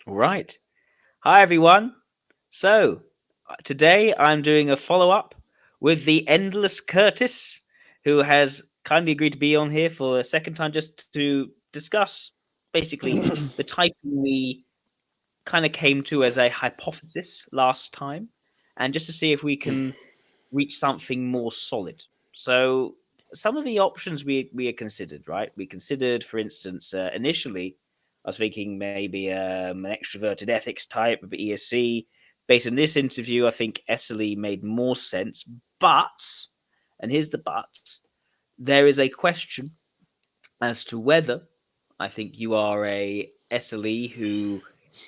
All right. Hi, everyone. So, today I'm doing a follow up with the Endless Curtis, who has kindly agreed to be on here for a second time just to discuss basically the typing we kind of came to as a hypothesis last time and just to see if we can reach something more solid. So, some of the options we had considered, right? We considered, for instance, initially, I was thinking maybe an extroverted ethics type of ESC. Based on this interview, I think SLE made more sense. But, and here's the but, there is a question as to whether I think you are a SLE who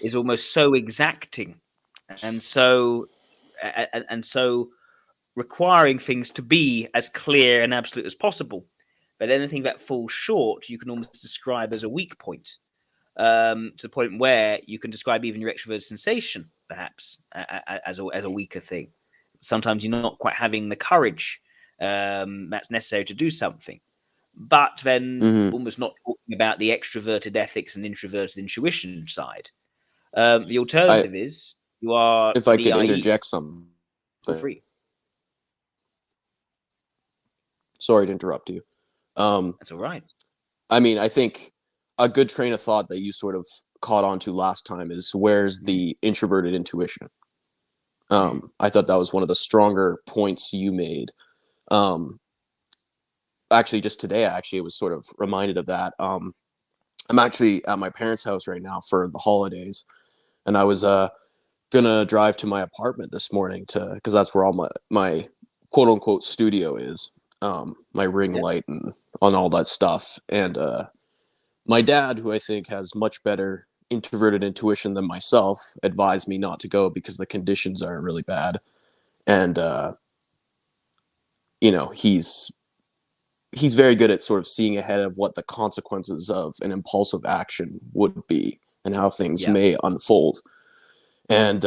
is almost so exacting and so requiring things to be as clear and absolute as possible. But anything that falls short, you can almost describe as a weak point, to the point where you can describe even your extrovert sensation, perhaps, as a weaker thing. Sometimes you're not quite having the courage that's necessary to do something. But then hmm almost not talking about the extroverted ethics and introverted intuition side. The I alternative is you are if I the could IE. interject something. Feel free. Sorry to interrupt you. Um, That's all right. I mean, I think a good train of thought that you sort of caught on to last time is where's Mm-hmm. the introverted intuition? Mm. I thought that was one of the stronger points you made. Um, Actually, just today, I was sort of reminded of that. I'm actually at my parents' house right now for the holidays, and I was gonna drive to my apartment this morning to because that's where all my quote unquote studio is, my ring Yeah. light and on all that stuff. And my dad, who I think has much better introverted intuition than myself, advised me not to go because the conditions are really bad. And you know, he's very good at sort of seeing ahead of what the consequences of an impulsive action would be and how things Yeah. may unfold. And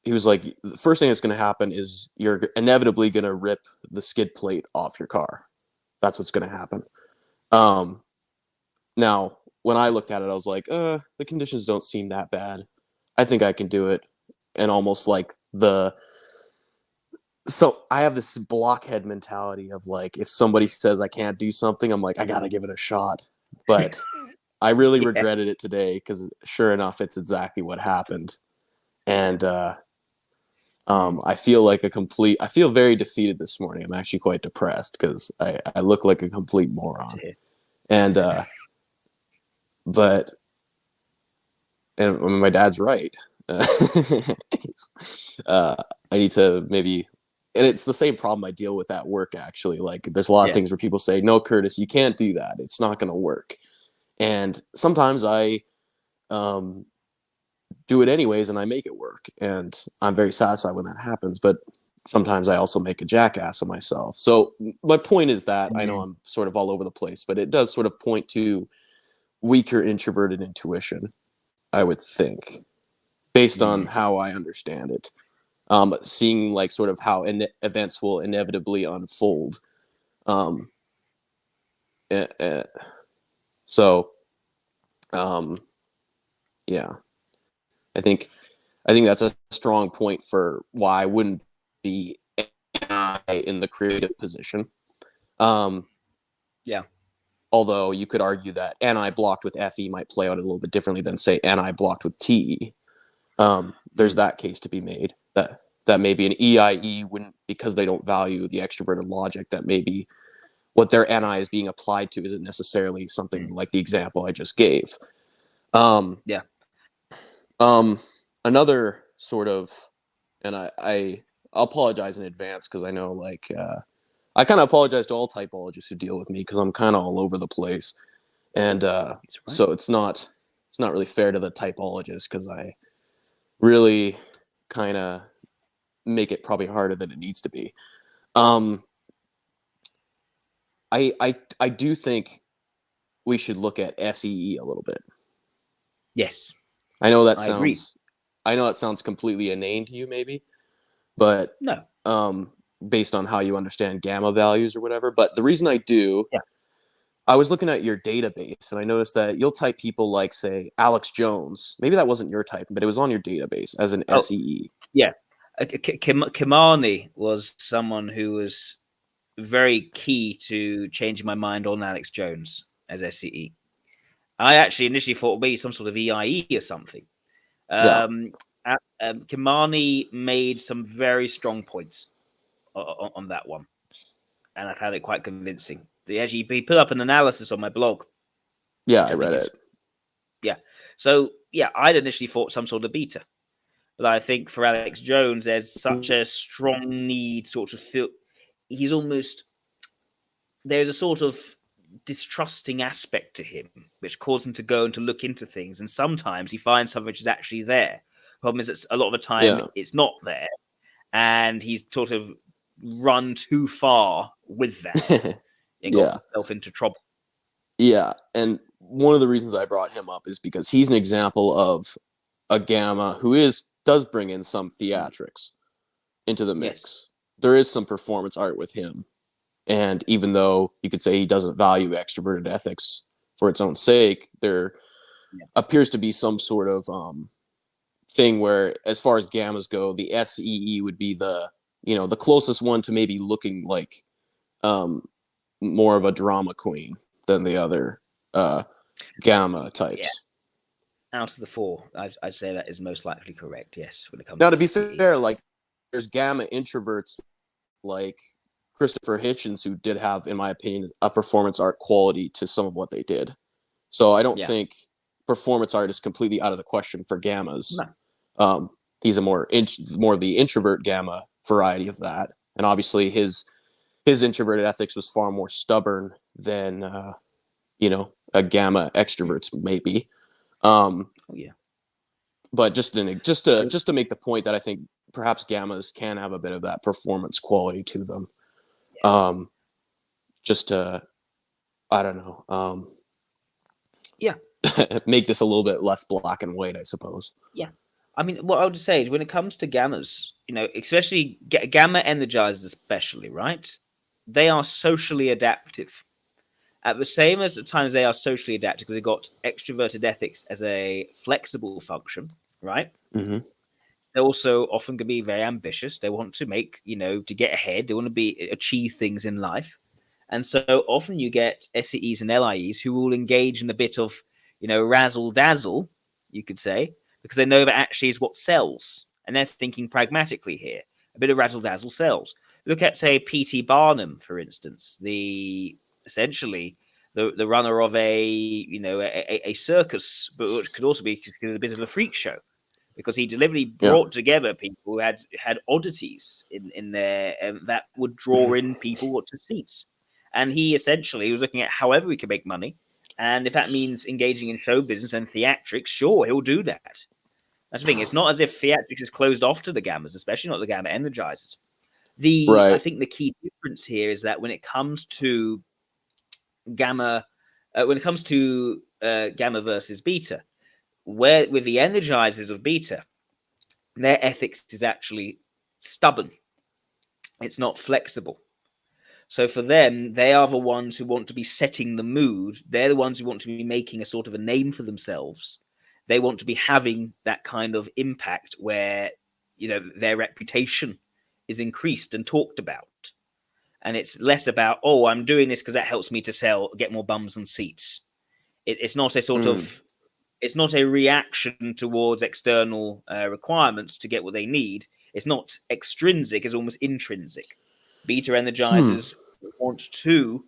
he was like, the first thing that's going to happen is you're inevitably going to rip the skid plate off your car. That's what's going to happen. Um, Now, when I looked at it, I was like, the conditions don't seem that bad. I think I can do it. And almost like so I have this blockhead mentality of like, if somebody says I can't do something, I'm like, I got to give it a shot. But I really Yeah. regretted it today because sure enough, it's exactly what happened. And Mm. I feel very defeated this morning. I'm actually quite depressed because I look like a complete Good to moron. hear. And but and my dad's right. uh, I need to maybe, and it's the same problem I deal with at work actually. Like there's a lot of Yeah. things where people say, no, Curtis, you can't do that, it's not going to work. And sometimes I um do it anyways and I make it work, and I'm very satisfied when that happens. But sometimes I also make a jackass of myself. So my point is that I know Mm. I'm sort of all over the place, but it does sort of point to weaker introverted intuition, I would think, based on Mm. how I understand it. Seeing like sort of how events will inevitably unfold. Um, eh, eh, so um, yeah, I think that's a strong point for why I wouldn't be in the creative position. Um, Yeah. Although you could argue that NI blocked with FE might play out a little bit differently than say NI blocked with TE. There's Mm. that case to be made that maybe an EIE wouldn't, because they don't value the extroverted logic, that maybe what their NI is being applied to isn't necessarily something Mm. like the example I just gave. Um, Yeah. um, Another sort of, and I apologize in advance because I know like I kind of apologize to all typologists who deal with me because I'm kind of all over the place, and It's all right. so it's not really fair to the typologist because I really kind of make it probably harder than it needs to be. Um, I do think we should look at SEE a little bit. Yes. I know that I agree. sounds I know that sounds completely inane to you maybe, but No. um based on how you understand gamma values or whatever. But the reason I do Yeah. I was looking at your database and I noticed that you'll type people like, say, Alex Jones. Maybe that wasn't your type, but it was on your database as an Oh, SEE. yeah. Kimani was someone who was very key to changing my mind on Alex Jones as SCE. I actually initially thought maybe some sort of EIE or something. Yeah. Kimani made some very strong points on that one, and I found it quite convincing. He put up an analysis on my blog, Yeah, which I I read think is it. yeah. So yeah, I'd initially thought some sort of beta, but I think for Alex Jones, there's such a strong need to sort of feel he's almost there's a sort of distrusting aspect to him, which causes him to go and to look into things. And sometimes he finds something which is actually there. Problem is that a lot of the time Yeah. it's not there, and he's sort of run too far with that and got Yeah. himself into trouble. Yeah. And one of the reasons I brought him up is because he's an example of a gamma who is does bring in some Mm. theatrics into the Yes. mix. There is some performance art with him. And even though you could say he doesn't value extroverted ethics for its own sake, there Yeah. appears to be some sort of thing where, as far as gammas go, the SEE would be the closest one to maybe looking like um, more of a drama queen than the other uh, gamma Yeah. types. Out of the four, I'd say that is most likely correct. Yes, when it comes Now, to to be SCE. fair, like there's gamma introverts like Christopher Hitchens who did have, in my opinion, a performance art quality to some of what they did. So I don't Yeah. think performance art is completely out of the question for gammas. No. Um, he's a more of the introvert gamma variety of that, and obviously his introverted ethics was far more stubborn than a gamma Mm. extrovert's maybe. Um, Oh yeah. but I, just to make the point that I think perhaps gammas can have a bit of that performance quality to them. yeah. Um, just to I don't know Yeah. make this a little bit less black and white, I suppose. Yeah. I mean, what I would say is when it comes to gammas, especially gamma energizers, especially, right? They are socially adaptive. At the same as at times they are socially adaptive because they've got extroverted ethics as a flexible function, right? Mm-hmm. They also often can be very ambitious. They want to make, to get ahead. They want to achieve things in life. And so often you get SEEs and LIEs who will engage in a bit of, razzle dazzle, you could say, because they know that actually is what sells. And they're thinking pragmatically here. A bit of razzle dazzle sells. Look at, say, P.T. Barnum, for instance, essentially the runner of a circus, but which could also be considered a bit of a freak show because he deliberately Yeah. brought together people who had oddities in there that would draw in people to seats. And he essentially was looking at however we could make money. And if that means engaging in show business and theatrics, sure, he'll do that. That's the thing. It's not as if theatrics is closed off to the gammas, especially not the gamma energizers. I Right. think the key difference here is that when it comes to gamma, gamma versus beta, where with the energizers of beta, their ethics is actually stubborn. It's not flexible. So for them, they are the ones who want to be setting the mood. They're the ones who want to be making a sort of a name for themselves. They want to be having that kind of impact where, their reputation is increased and talked about. And it's less about, oh, I'm doing this because that helps me to get more bums and seats. It's not a sort Mm. of it's not a reaction towards external requirements to get what they need. It's not extrinsic; it's almost intrinsic. Beta Hmm. energizers want to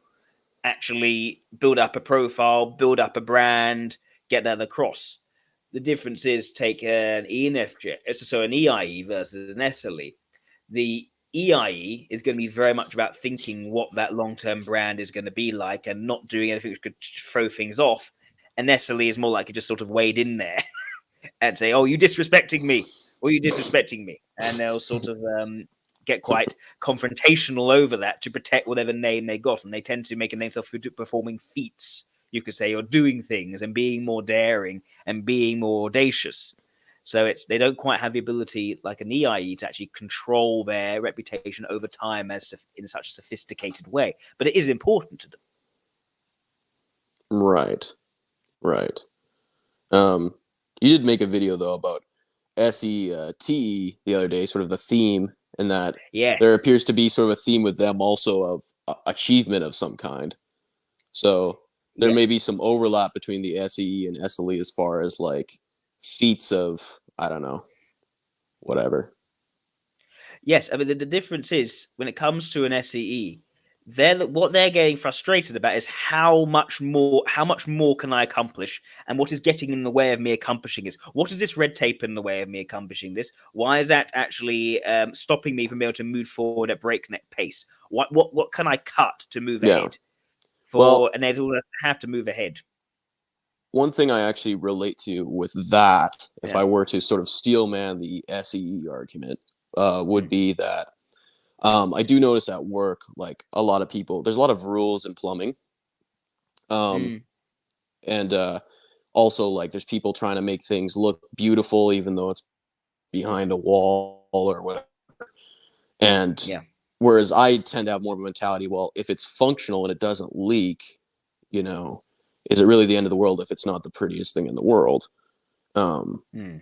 actually build up a profile, build up a brand, get that across. The difference is take an ENFJ, so an EIE versus an SLE. The EIE is going to be very much about thinking what that long-term brand is going to be like and not doing anything which could throw things off. And SLE is more likely just sort of wade in there and say, "Oh, you disrespecting me, or you disrespecting me," and they'll sort of get quite confrontational over that to protect whatever name they got, and they tend to make a name themselves for performing feats, you could say, or doing things and being more daring and being more audacious. So they don't quite have the ability like an EIE to actually control their reputation over time as in such a sophisticated way, but it is important to them. Right. Right. Um, you did make a video though about SETE the other day, sort of the theme, and that Yes, there appears to be sort of a theme with them also of achievement of some kind. So there may yes. be some overlap between the SEE and SLE as far as like feats of, I don't know, whatever. Yes, I mean the difference is when it comes to an SEE, what they're getting frustrated about is how much more can I accomplish, and what is getting in the way of me accomplishing this? What is this red tape in the way of me accomplishing this? Why is that actually stopping me from being able to move forward at breakneck pace? What can I cut to move Yeah. ahead Well, and they all have to move ahead. one thing I actually relate to with that, if Yeah. I were to sort of steel man the SEE argument, would Mm. be that I do notice at work, like a lot of people, there's a lot of rules in plumbing. Um, Mm. and also, like, there's people trying to make things look beautiful, even though it's behind a wall or whatever. And Yeah. whereas I tend to have more of a mentality, well, if it's functional and it doesn't leak, you know, is it really the end of the world if it's not the prettiest thing in the world? Um, Mm.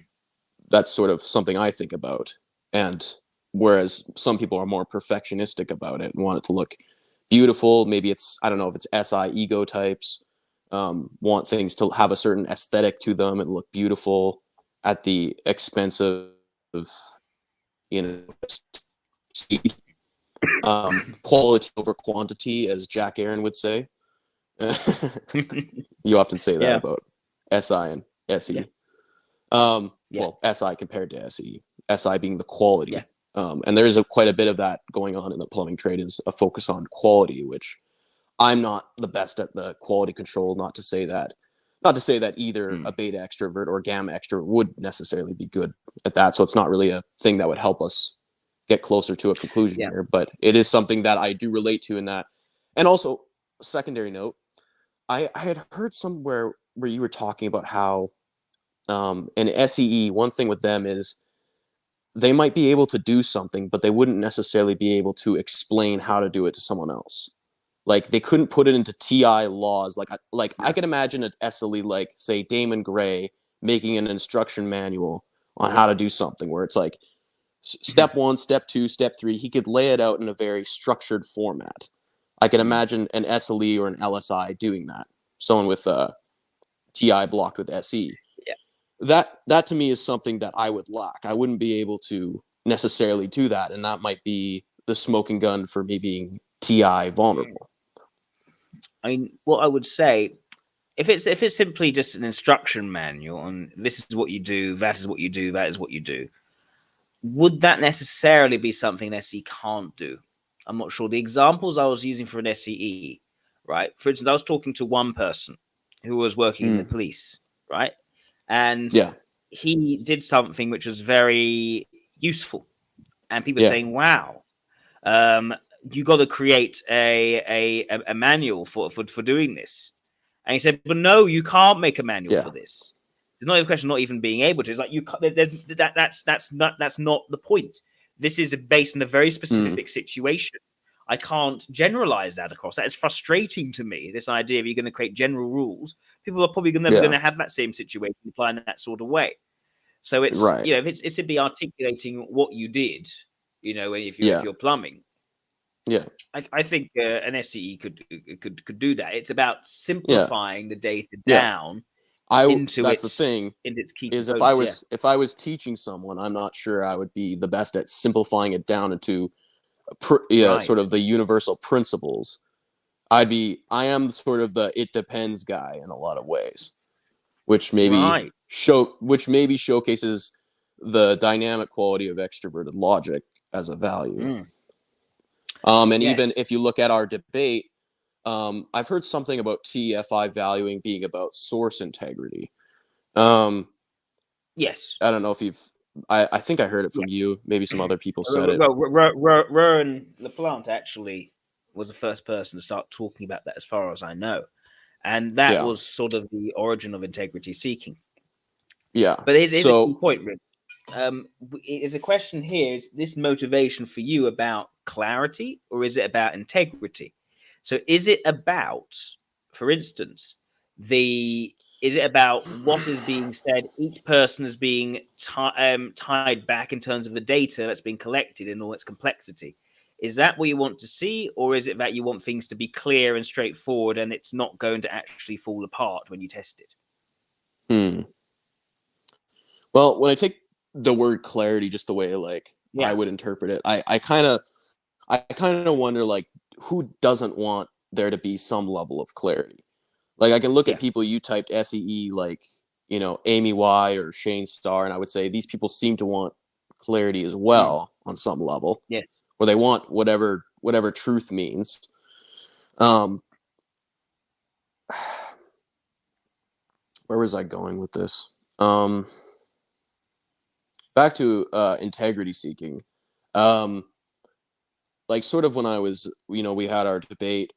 that's sort of something I think about. And whereas some people are more perfectionistic about it and want it to look beautiful, maybe it's, I don't know if it's SI ego types, want things to have a certain aesthetic to them and look beautiful at the expense of, you know, quality over quantity, as Jack Aaron would say. You often say that Yeah. about SI and Yeah. SE. Yeah. Well, SI compared to SE, SI being the Yeah. quality. And there is quite a bit of that going on in the plumbing trade, is a focus on quality, which I'm not the best at the quality control. Not to say that either a Mm. beta extrovert or gamma extrovert would necessarily be good at that. So it's not really a thing that would help us get closer to a conclusion Yeah. here, but it is something that I do relate to in that. And also, secondary note, I had heard somewhere where you were talking about how in SEE, one thing with them is they might be able to do something, but they wouldn't necessarily be able to explain how to do it to someone else. Like they couldn't put it into TI laws. Like I Yeah. can imagine an SLE like say Damon Gray making an instruction manual on how to do something where it's like step one, step two, step three. He could lay it out in a very structured format. I can Mm. imagine an SLE or an LSI doing that. Someone with TI blocked with SE. Yeah. That to me is something that I would lack. I wouldn't be able to necessarily do that, and that might be the smoking gun for me being TI vulnerable. I mean, what I would say, if it's simply just an instruction manual on this is what you do, that is what you do, that is what you do, would that necessarily be something an SE can't do? I'm not sure. The examples I was using for an SEE, right? For instance, I was talking to one person who was working in the Mm. police, right? And Yeah, he did something which was very useful. And people were yeah, saying, wow, um, you got to create a manual for doing this. And he said, but no, you can't make a manual yeah, for this. It's not even a question of not even being able to. It's like you can't, that's not the point. This is based on a very mm. specific situation. I can't generalize that across. That is frustrating to me. This idea of you're going to create general rules, people are probably never going Yeah, to have that same situation applying that sort of way. So it's right. if it's simply articulating what you did, if Yeah, you're plumbing, yeah, I think an SCE could do that. It's about yeah, simplifying the data yeah. down I into That's the its thing, into its key is components. Yeah, if I was teaching someone, I'm not sure I would be the best at simplifying it down into yeah, right, sort of the universal principles. I am sort of the it depends guy in a lot of ways, right. which maybe showcases the dynamic quality of extroverted logic as a value. Mm, And even yes, if you look at our debate, I've heard something about TFI valuing being about source integrity. Um, yes, I don't know if I think I heard it yeah. from you. Maybe some other people said it. Well, Rowan LaPlante actually was the first person to start talking about that, as far as I know, and that Yeah, was sort of the origin of integrity seeking. yeah. But here's a key So, point, Rick. Is a question here: is this motivation for you about clarity, or is it about integrity? So, is it about, for instance, is it about what is being said? Each person is being tied back in terms of the data that's being collected in all its complexity. Is that what you want to see, or is it that you want things to be clear and straightforward, and it's not going to actually fall apart when you test it? Well, when I take the word clarity just the way like I Yeah, would interpret it, I kind of wonder like who doesn't want there to be some level of clarity. Like I can look at yeah, people you typed SEE like, Amy Y or Shane Starr, and I would say these people seem to want clarity as mm, well on some level, yes. where they want whatever truth means. Um, where was I going with this? Back to integrity seeking. Um, like sort of when I was, we had our debate.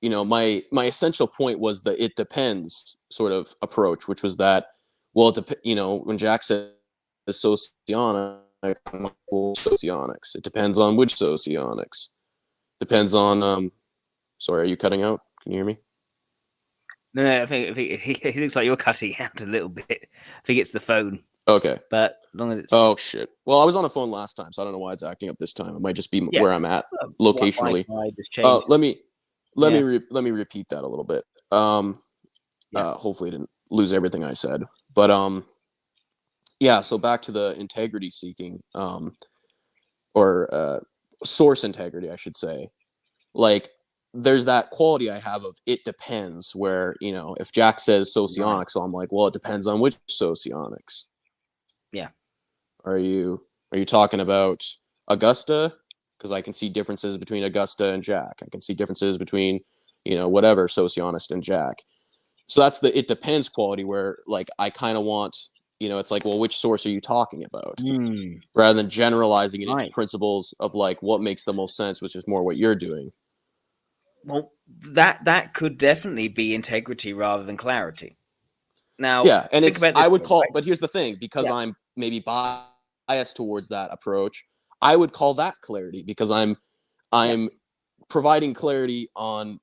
My essential point was the it depends sort of approach, which was that, well, when Jack says socionic, I'm like, well, socionics. It depends on which socionics. Depends on Sorry, are you cutting out? Can you hear me? No, no, I think it looks like you're cutting out a little bit. I think it's the phone, Okay. but as long as it's Oh shit. Well, I was on the phone last time, so I don't know why it's acting up this time. It might just be yeah, where I'm at locationally. Wi-Fi just changed. Let me Yeah, let me repeat that a little bit. yeah, Hopefully, I didn't lose everything I said. But yeah. So back to the integrity seeking, or source integrity, I should say. Like, there's that quality I have of it depends. Where if Jack says right. socionics, so I'm like, well, it depends on which socionics. Yeah, Are you talking about Augusta? Because I can see differences between Augusta and Jack. I can see differences between, whatever socionist and Jack. So that's the it depends quality where like I kind of want, it's like, well, which source are you talking about? mm, Rather than generalizing it into right. principles of like what makes the most sense, which is more what you're doing. Well, that could definitely be integrity rather than clarity. Now, Yeah, and think it's about this I would way, call, right? but here's the thing, because Yeah, I'm maybe biased towards that approach, I would call that clarity because yeah, I'm providing clarity on,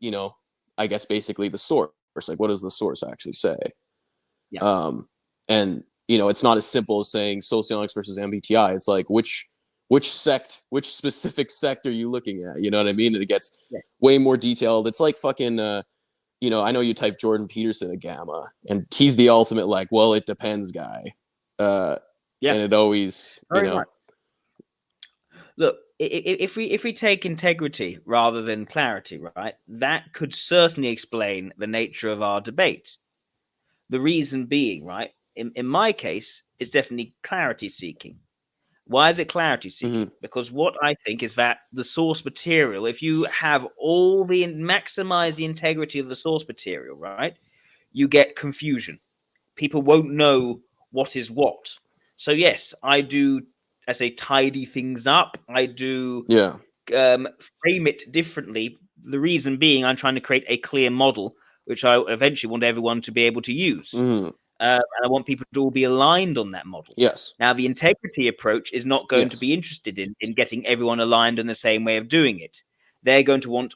I guess basically the source. Like, what does the source actually say? yeah, Um, and it's not as simple as saying sociologics versus MBTI. It's like which specific sect are you looking at? You know what I mean? And it gets yes, way more detailed. It's like fucking. I know you type Jordan Peterson a gamma, and he's the ultimate like, well, it depends guy. Uh, yeah, and it always, very much. Look, if we take integrity rather than clarity, right, that could certainly explain the nature of our debate. The reason being, right, in my case, it's definitely clarity seeking. Why is it clarity seeking? mhm, Because what I think is that the source material, if you have all the maximize the integrity of the source material, right, you get confusion. People won't know what is what. So yes, I do, I say, tidy things up. I do yeah, frame it differently. The reason being, I'm trying to create a clear model, which I eventually want everyone to be able to use. mhm, And I want people to all be aligned on that model. yes, Now, the integrity approach is not going to yes, be interested in getting everyone aligned in the same way of doing it. They're going to want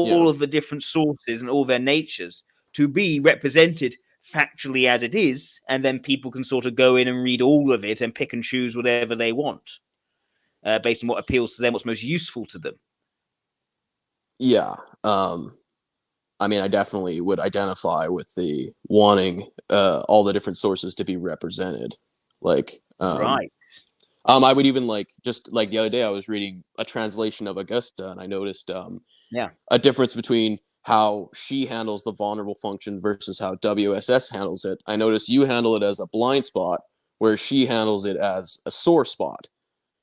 yeah, all of the different sources and all their natures to be represented factually as it is, and then people can sort of go in and read all of it and pick and choose whatever they want based on what appeals to them, what's most useful to them. yeah. I mean, I definitely would identify with the wanting all the different sources to be represented. Like, Right. I would even like just like the other day, I was reading a translation of Augusta, and I noticed Yeah. a difference between how she handles the vulnerable function versus how WSS handles it. I noticed you handle it as a blind spot, where she handles it as a sore spot.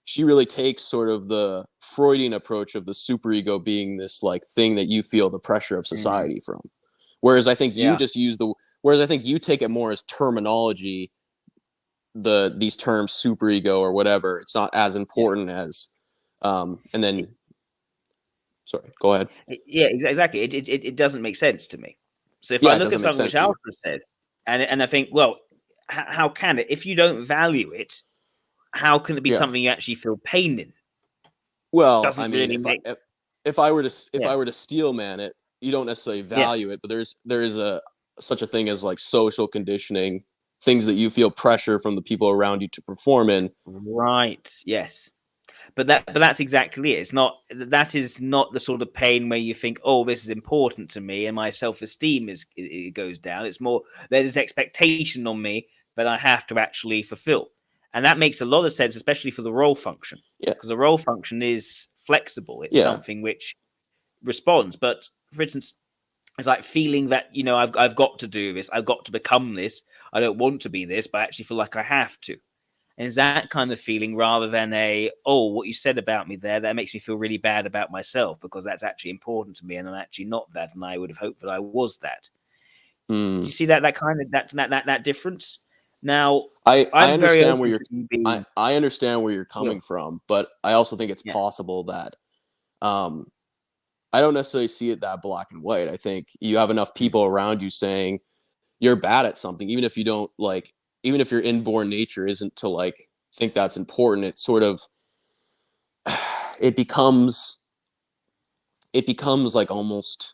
She really takes sort of the Freudian approach of the superego being this like thing that you feel the pressure of Mm, society from. Whereas I think you yeah. just use the whereas I think you take it more as terminology, these terms superego or whatever. It's not as Yeah. important as and then sorry, go ahead. Yeah, exactly. It doesn't make sense to me. So if I Yeah, it look at doesn't make something which sense to you. Alpha says, and I think, well, how can it? If you don't value it, how can it be Yeah. something you actually feel pain in? Well, I Doesn't mean, really if I make. if I were to if Yeah, I were to steel man it, you don't necessarily yeah, value it, but there is such a thing as like social conditioning, things that you feel pressure from the people around you to perform in. Right. Yes. But that's exactly it. It's not that is not the sort of pain where you think, oh, this is important to me, and my self-esteem it goes down. It's more there's expectation on me that I have to actually fulfill, and that makes a lot of sense, especially for the role function, Yeah, because the role function is flexible. It's yeah. something which responds. But for instance, it's like feeling that I've got to do this, I've got to become this. I don't want to be this, but I actually feel like I have to. And it's that kind of feeling rather than what you said about me there, that makes me feel really bad about myself because that's actually important to me and I'm actually not that. And I would have hoped that I was that. Do Mm. you see that kind of that difference? Now, I I'm very understand where open you're to you being I understand where you're well, coming from, but I also think it's yeah. possible that um I don't necessarily see it that black and white. I think you have enough Mm, people around you saying you're bad at something, even if you don't like, even if your inborn nature isn't to like think that's important. It sort of it becomes it becomes like almost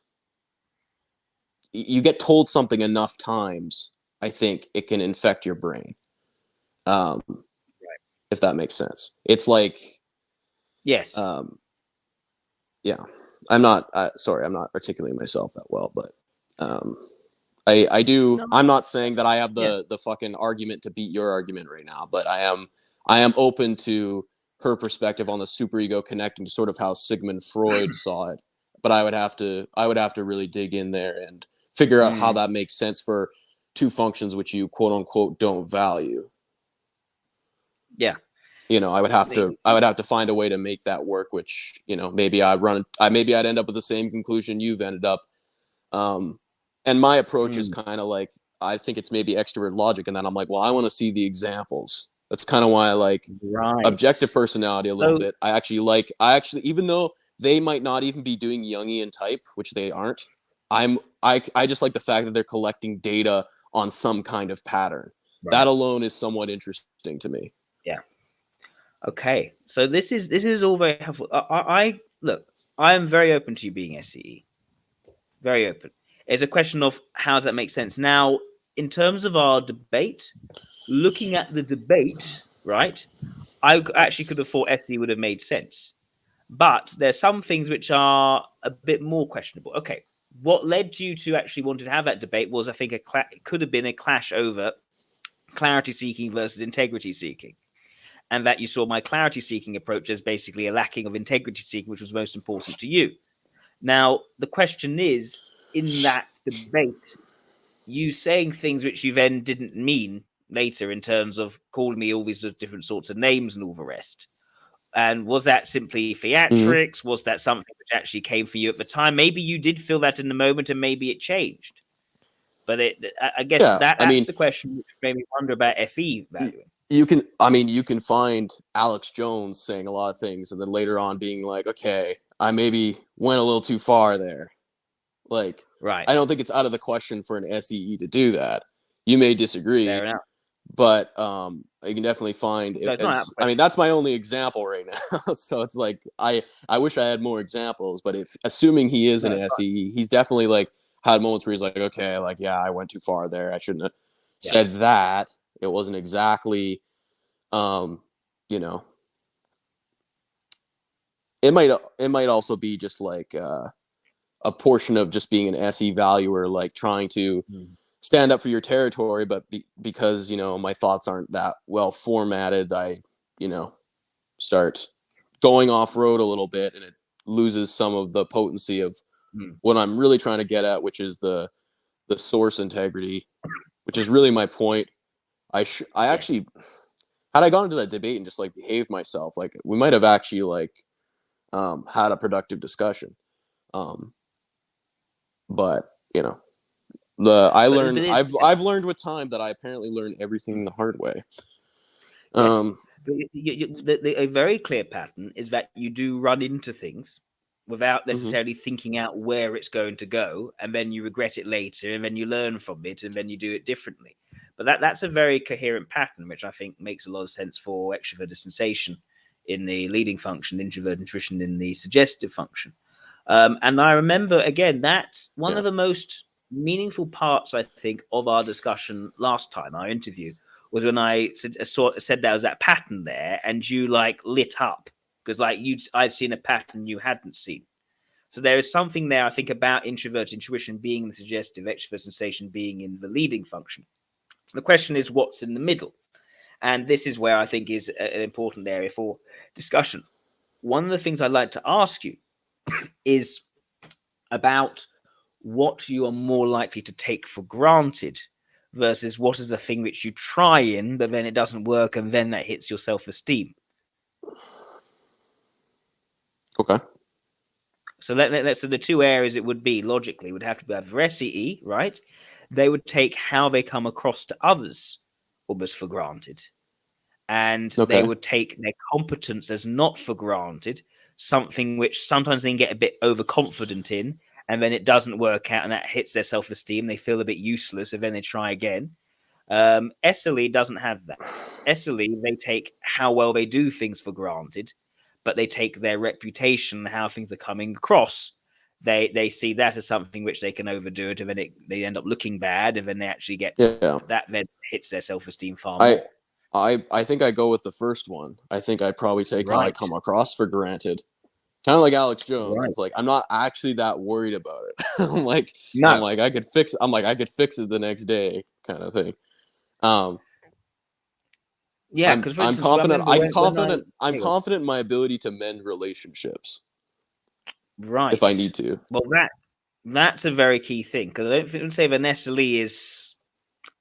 you get told something enough times. I think it can infect your brain, um, right. if that makes sense. It's like Yes. um, yeah, I'm not sorry, I'm not articulating myself that well, but um, I do. No. I'm not saying that I have Yeah. the fucking argument to beat your argument right now, but I am open to her perspective on the superego connecting to sort of how Sigmund Freud saw it. But I would have to really dig in there and figure out how Mm, that makes sense for two functions which you quote unquote don't value. yeah. I would have to I would have to find a way to make that work, which, maybe I'd end up with the same conclusion you've ended up. um, and my approach is Mm, kind of like, I think it's maybe extrovert logic, and then I'm like, well, I want to see the examples. That's kind of why I like right. objective personality a little So bit. I actually, even though they might not even be doing Jungian type, which they aren't, I just like the fact that they're collecting data on some kind of pattern. That right. alone is somewhat interesting to me. Yeah. Okay. So this is all very helpful. I look. I am very open to you being SCE. Very open. It's a question of how does that make sense. Now, in terms of our debate, looking at the debate, right? Actually could have thought SE would have made sense, but there's some things which are a bit more questionable. Okay, what led you to actually want to have that debate was, I think, it could have been a clash over clarity seeking versus integrity seeking, and that you saw my clarity seeking approach as basically a lacking of integrity seeking, which was most important to you. Now, the question is, in that debate, you saying things which you then didn't mean later in terms of calling me all these different sorts of names and all the rest. And was that simply Mm-hmm. theatrics? Was that something which actually came for you at the time? Maybe you did feel that in the moment and maybe it changed. But I guess Yeah, I that's mean, the question which made me wonder about FE valuing. you can find Alex Jones saying a lot of things and then later on being like, okay, I maybe went a little too far there. Like, Right. I don't think it's out of the question for an SEE to do that. You may Fair disagree, enough. but you can definitely find No, it it's not out of as, the I mean, question. that's my only example right now. So it's like, I wish I had more examples, but if assuming he is No, an it's fine. SEE, he's definitely like had moments where he's like, okay, like, yeah, I went too far there. I shouldn't have Yeah. said that. It wasn't exactly, um, you know, it might also be just like a portion of just being an SE valuer, like trying to Mm. stand up for your territory, but because my thoughts aren't that well formatted, I start going off road a little bit, and it loses some of the potency of Mm. what I'm really trying to get at, which is the source integrity, which is really my point. I Yeah. actually, had I gone into that debate and just like behaved myself, like we might have actually like had a productive discussion. Um, but the I But learned it is, I've learned with time that I apparently learn everything the hard way. yes. Um, But a very clear pattern is that you do run into things without mhm. necessarily thinking out where it's going to go, and then you regret it later, and then you learn from it, and then you do it differently. But that's a very coherent pattern, which I think makes a lot of sense for extrovert sensation in the leading function, introvert intuition in the suggestive function. And I remember again that one Yeah. of the most meaningful parts, I think, of our discussion last time, our interview, was when I said there was that pattern there, and you like lit up because like I'd seen a pattern you hadn't seen. So there is something there, I think, about introvert intuition being the suggestive, extrovert sensation being in the leading function. The question is, what's in the middle? And this is where I think is an important area for discussion. One of the things I'd like to ask you is about what you are more likely to take for granted versus what is the thing which you try in, but then it doesn't work, and then that hits your self-esteem. Okay. So so the two areas it would be logically would have to be either SEE, right? They would take how they come across to others almost for granted. And they Okay. would take their competence as not for granted, something which sometimes they can get a bit overconfident in, and then it doesn't work out, and that hits their self-esteem. They feel a bit useless, and then they try again. SLE doesn't have that. SLE, they take how well they do things for granted, but they take their reputation, how things are coming across. They see that as something which they can overdo it, and then they end up looking bad, and then they actually get Yeah. that then hits their self-esteem far I more. I think I go with the first one. I think I probably take how I Right, come across for granted. Kind of like Alex Jones. It's right. like I'm not actually that worried about it. I'm No, like I could fix. I'm like I could fix it the next day, kind of thing. Um, yeah, because for I'm instance, I confident. remember when I I'm hang on. confident in my ability to mend relationships if I Right. need to. Well, that's a very key thing because I don't say Vanessa Lee is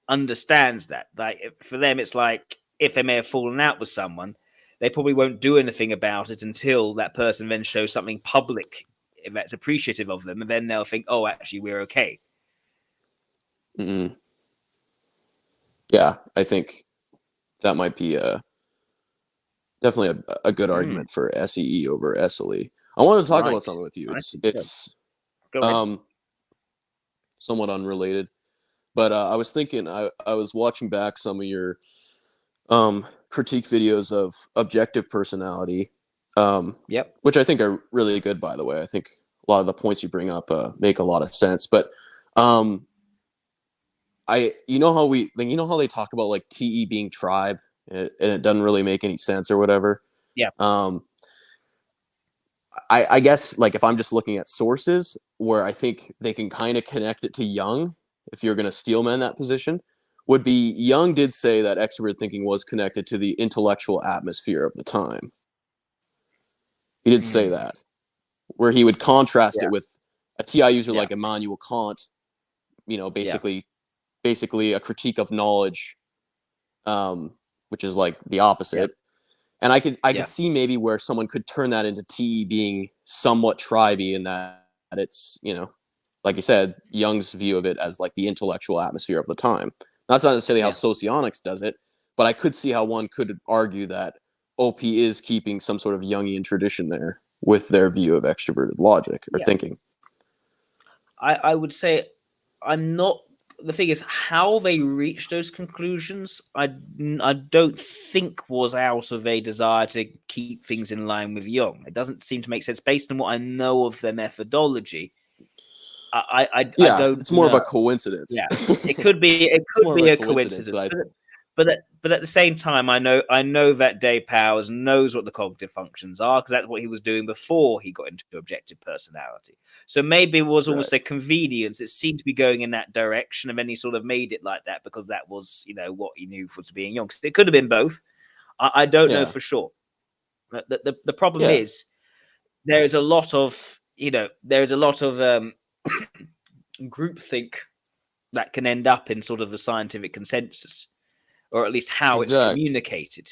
understands that. Like for them, it's like if they may have fallen out with someone, they probably won't do anything about it until that person then shows something public that's appreciative of them, and then they'll think, "Oh, actually, we're okay." Mm-hmm. Yeah, I think that might be definitely a good Mm, argument for SEE over SLE. I want to talk about right. something with you. I think so. It's Go ahead. um somewhat unrelated, but I was thinking I was watching back some of your critique videos of objective personality, um, Yep. which I think are really good. By the way, I think a lot of the points you bring up make a lot of sense. But um, you know how you know how they talk about like TE being tribe, and it doesn't really make any sense or whatever. Yeah. Um, I guess like if I'm just looking at sources where I think they can kind of connect it to Jung, if you're going to steelman that position, would be Jung did say that extrovert thinking was connected to the intellectual atmosphere of the time. He did say Mm, that, where he would contrast yeah. it with a TI user Yeah. like Immanuel Kant, Yeah. basically a critique of knowledge, um, which is like the Yeah. opposite. And I could Yeah. see maybe where someone could turn that into T being somewhat tribey in that it's, like you said, Jung's view of it as like the intellectual atmosphere of the time. That's not necessarily how Yeah. socionics does it, but I could see how one could argue that OP is keeping some sort of Jungian tradition there with their view of extroverted logic or Yeah. thinking. I would say I'm not. The thing is, how they reach those conclusions, I don't think was out of a desire to keep things in line with Young. It doesn't seem to make sense based on what I know of their methodology. I Yeah, don't it's more of a know. coincidence. Yeah, it It's could more of be a a coincidence that coincidence, I. but at the same time, I know that Dave Powers knows what the cognitive functions are because that's what he was doing before he got into objective personality. So maybe it was Right. almost a convenience. It seemed to be going in that direction, and then he sort of made it like that because that was what he knew for being young. It could have been both. I don't know Yeah. for sure. The problem Yeah. is there is a lot of there is a lot of groupthink that can end up in sort of a scientific consensus, or at least how it's Exactly. communicated.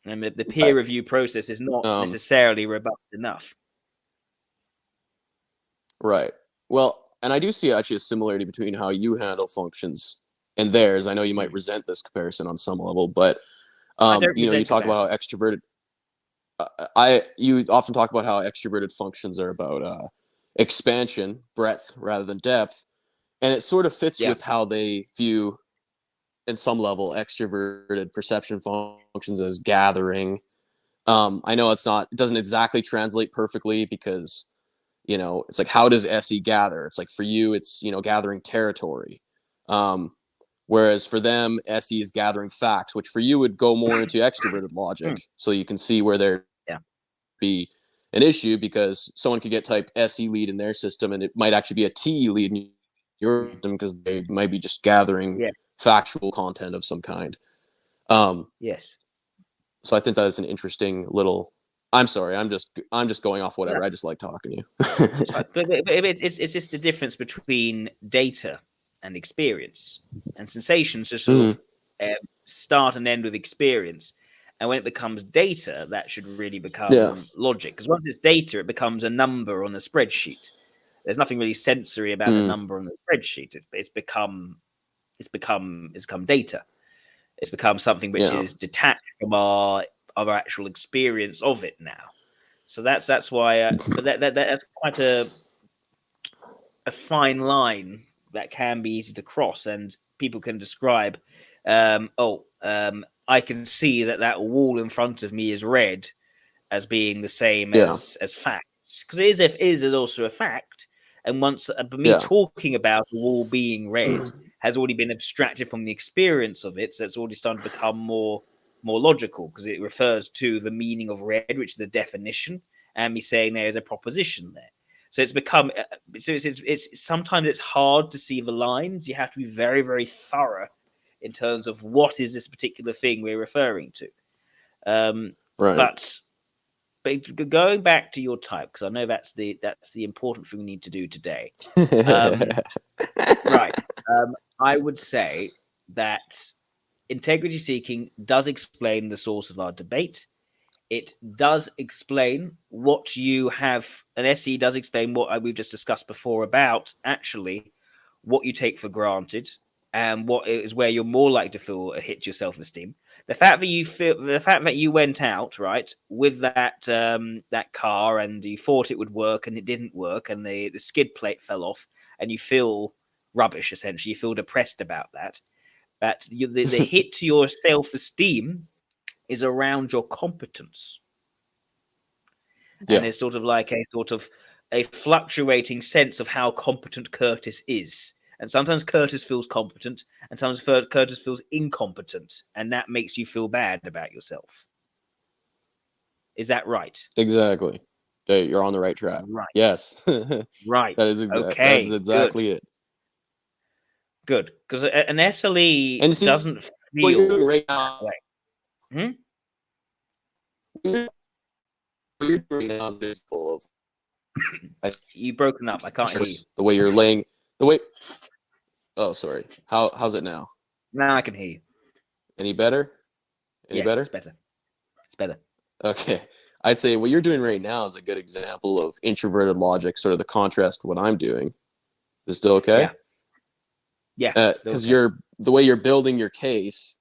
And the peer Right. review process is not Um, necessarily robust enough. right. Well, and I do see actually a similarity between how you handle functions and theirs. I know you might Mm. resent this comparison on some level, but I don't you resent it talk at about all. how extroverted. I you often talk about how extroverted functions are about expansion, breadth rather than depth, and it sort of fits Yeah, with how they view, in some level, extroverted perception functions as gathering. I know it doesn't exactly translate perfectly because it's like, how does SE gather? It's like, for you, it's, gathering territory. Whereas for them, SE is gathering facts, which for you would go more into extroverted logic. So you can see where there Yeah. be an issue, because someone could get type SE lead in their system and it might actually be a TE lead in your system, because they might be just gathering Yeah. factual content of some kind. Um, Yes. so I think that is an interesting little. I'm sorry, I'm just going off whatever. I just like talking to you. It's fine. But it's just the difference between data and experience, and sensations just sort of start and end with experience. And when it becomes data, that should really Yeah, become logic. Because once it's data, it becomes a number on a spreadsheet. There's nothing really sensory about a mm, number on the spreadsheet. It's become data. It's become something which yeah, is detached from our actual experience of it now. So that's why. But that's quite a fine line that can be easy to cross, and people can describe. I can see that wall in front of me is red, as being the same yeah, as facts, because it is also a fact. And once, but me yeah, talking about the wall being red has already been abstracted from the experience of it, so it's already starting to become more logical, because it refers to the meaning of red, which is a definition, and me saying there is a proposition there. So it's become it's sometimes it's hard to see the lines. You have to be very, very thorough in terms of what is this particular thing we're referring to. Um, right. but going back to your type, because I know that's the important thing we need to do today. Um, right. I would say that integrity seeking does explain the source of our debate. It does explain what you have. An SE does explain what we've just discussed before about actually what you take for granted, and what is where you're more likely to feel a hit to your self-esteem. The fact that you went out right with that car, and you thought it would work and it didn't work, and the skid plate fell off, and you feel rubbish. Essentially, you feel depressed about that. The hit to your self-esteem is around your competence, and Yeah, it's sort of like a fluctuating sense of how competent Curtis is. And sometimes Curtis feels competent, and sometimes Curtis feels incompetent, and that makes you feel bad about yourself. Is that right? exactly. Okay, you're on the right track. Right. Yes, that Right. is that's Okay. Good. exactly it. Good. Because an SLE And see, doesn't what you're doing feel right that now, way. Hmm? what you're doing now is full of, I You've broken up. I think, can't hear you. the way you're laying, the way. Oh, sorry. How's it now? Now I can hear you. Any better? Any Yes, it's better? better. It's better. Okay. I'd say what you're doing right now is a good example of introverted logic, sort of the contrast to what I'm doing. Is it still okay? Yeah. Yeah. Still Because okay. you're the way you're building your case,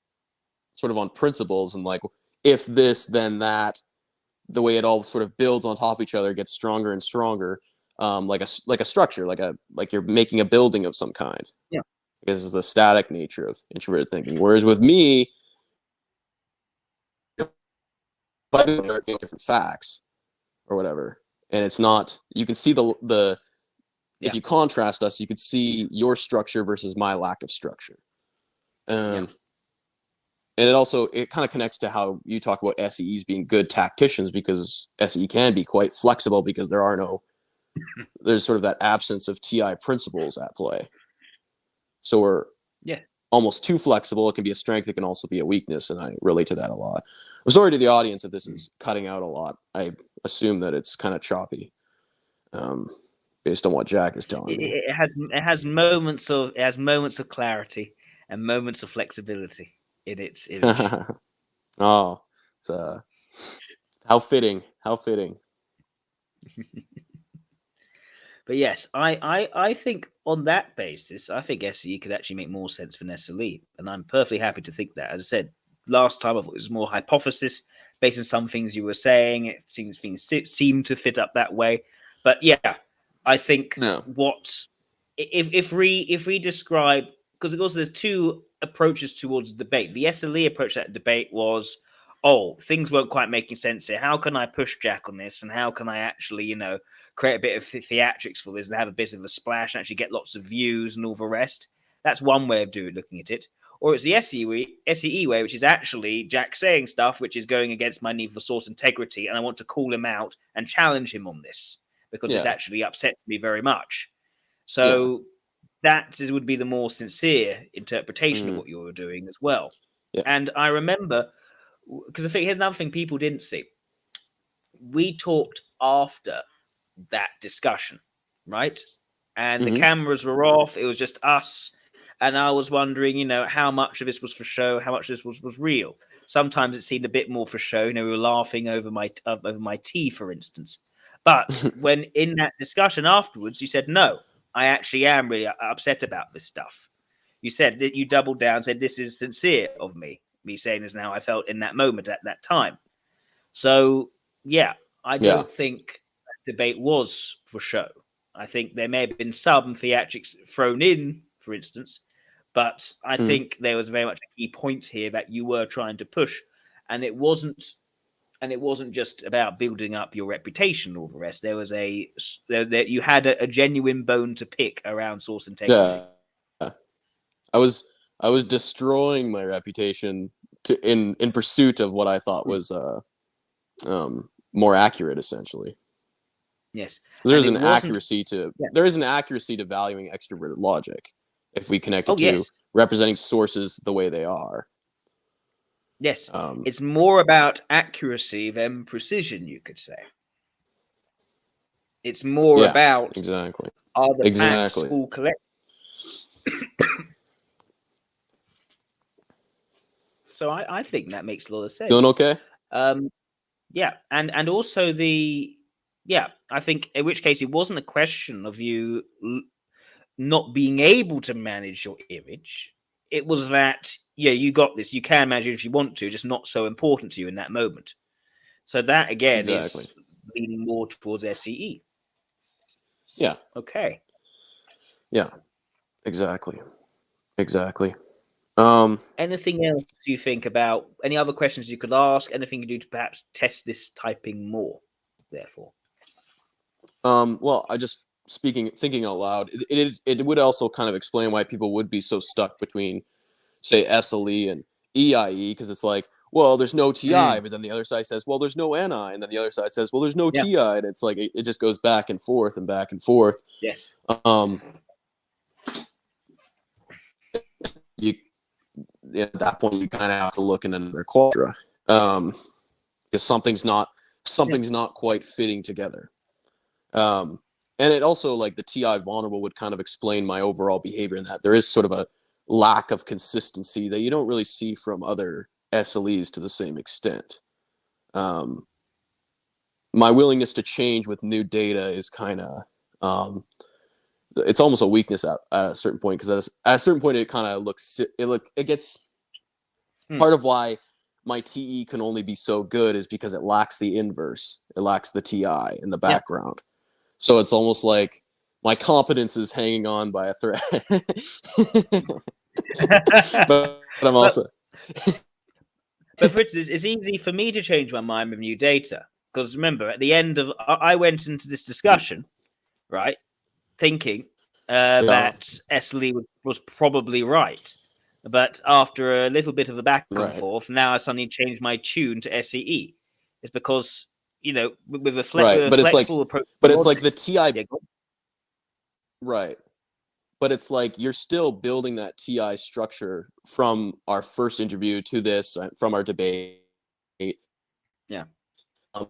sort of on principles, and like, if this, then that. The way it all sort of builds on top of each other, gets stronger and stronger, like a structure, like you're making a building of some kind. Yeah. This is the static nature of introverted thinking. Whereas with me, I do different facts or whatever, and it's not. You can see the if Yeah. you contrast us, you could see your structure versus my lack of structure. Yeah. Um, and it kind of connects to how you talk about SEs being good tacticians, because SE can be quite flexible, because there's sort of that absence of TI principles at play. So we're Yeah. almost too flexible. It can be a strength. It can also be a weakness, and I relate to that a lot. I'm sorry to the audience if this is cutting out a lot. I assume that it's kind of choppy, um, based on what Jack is telling me. It has moments of clarity and moments of flexibility in its image. Oh, it's how fitting. How fitting. But yes, I think on that basis, I think SE could actually make more sense for SLE, and I'm perfectly happy to think that. As I said last time, I thought it was more hypothesis based on some things you were saying. It seems things seem to fit up that way. But yeah, I think No. what if we describe, because also there's two approaches towards debate. The SLE approach to that debate was, oh, things weren't quite making sense here. How can I push Jack on this? And how can I actually, create a bit of theatrics for this and have a bit of a splash and actually get lots of views and all the rest? That's one way of looking at it. Or it's the SEE way, which is actually Jack saying stuff which is going against my need for source integrity, and I want to call him out and challenge him on this because this Yeah. actually upsets me very much. Yeah. So would be the more sincere interpretation of what you were doing as well. Yeah. And I remember, because I think here's another thing people didn't see. We talked after that discussion, right? And the cameras were off. It was just us. And I was wondering, how much of this was for show, how much of this was real. Sometimes it seemed a bit more for show. We were laughing over my tea, for instance. But when in that discussion afterwards, you said, no, I actually am really upset about this stuff. You said that you doubled down, said this is sincere of me saying this now I felt in that moment at that time. So, yeah, I Yeah. don't think that debate was for show. I think there may have been some theatrics thrown in, for instance, but I think there was very much a key point here that you were trying to push, and it wasn't just about building up your reputation and all the rest. There was you had a genuine bone to pick around source integrity. Yeah. I was destroying my reputation in pursuit of what I thought was more accurate, essentially. Yes, there is an accuracy to valuing extroverted logic if we connect it to representing sources the way they are. Yes, it's more about accuracy than precision, you could say. It's more about are the facts all correct? So I think that makes a lot of sense. Feeling okay? Yeah, and also I think in which case it wasn't a question of you not being able to manage your image. It was that you got this. You can manage it if you want to, just not so important to you in that moment. So that again is leaning more towards SEE. Yeah. Okay. Yeah. Exactly. Anything else you think about? Any other questions you could ask? Anything you do to perhaps test this typing more? Therefore. Well, I just thinking out loud. It would also kind of explain why people would be so stuck between, say, SLE and EIE, because it's like, well, there's no TI, but then the other side says, well, there's no NI, and then the other side says, well, there's no TI, and it's like it just goes back and forth and back and forth. Yes. At that point, you kind of have to look in another quadra, because something's not quite fitting together. And it also, like, the TI vulnerable would kind of explain my overall behavior in that there is sort of a lack of consistency that you don't really see from other SLEs to the same extent. My willingness to change with new data is kind of it's almost a weakness at a certain point, because at a certain point it kind of it gets part of why my TE can only be so good is because it lacks the inverse. It lacks the TI in the background. So it's almost like my competence is hanging on by a thread. but I'm also but for instance, it's easy for me to change my mind with new data, because remember, at the end of I went into this discussion, right, thinking that SLE was probably right, but after a little bit of the back and forth, now I suddenly changed my tune to SEE. It's because with a flexible approach, but it's like the TI, right? But it's like you're still building that TI structure from our first interview to this, from our debate. Yeah.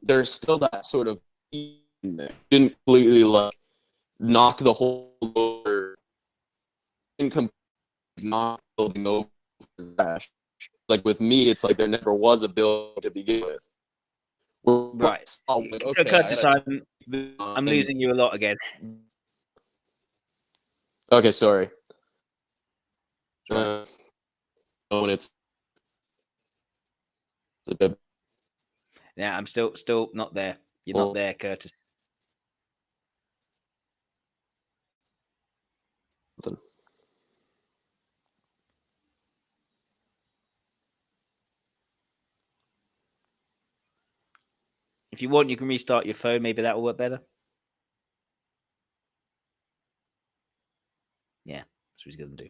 There's still that sort of didn't completely like knock the whole over, not building over. Like with me, it's like there never was a build to begin with. Right. Curtis, I'm losing you a lot again. Okay, sorry. When it's yeah, I'm still not there. You're not there, Curtis. If you want, you can restart your phone. Maybe that will work better. Yeah, that's what he's going to do.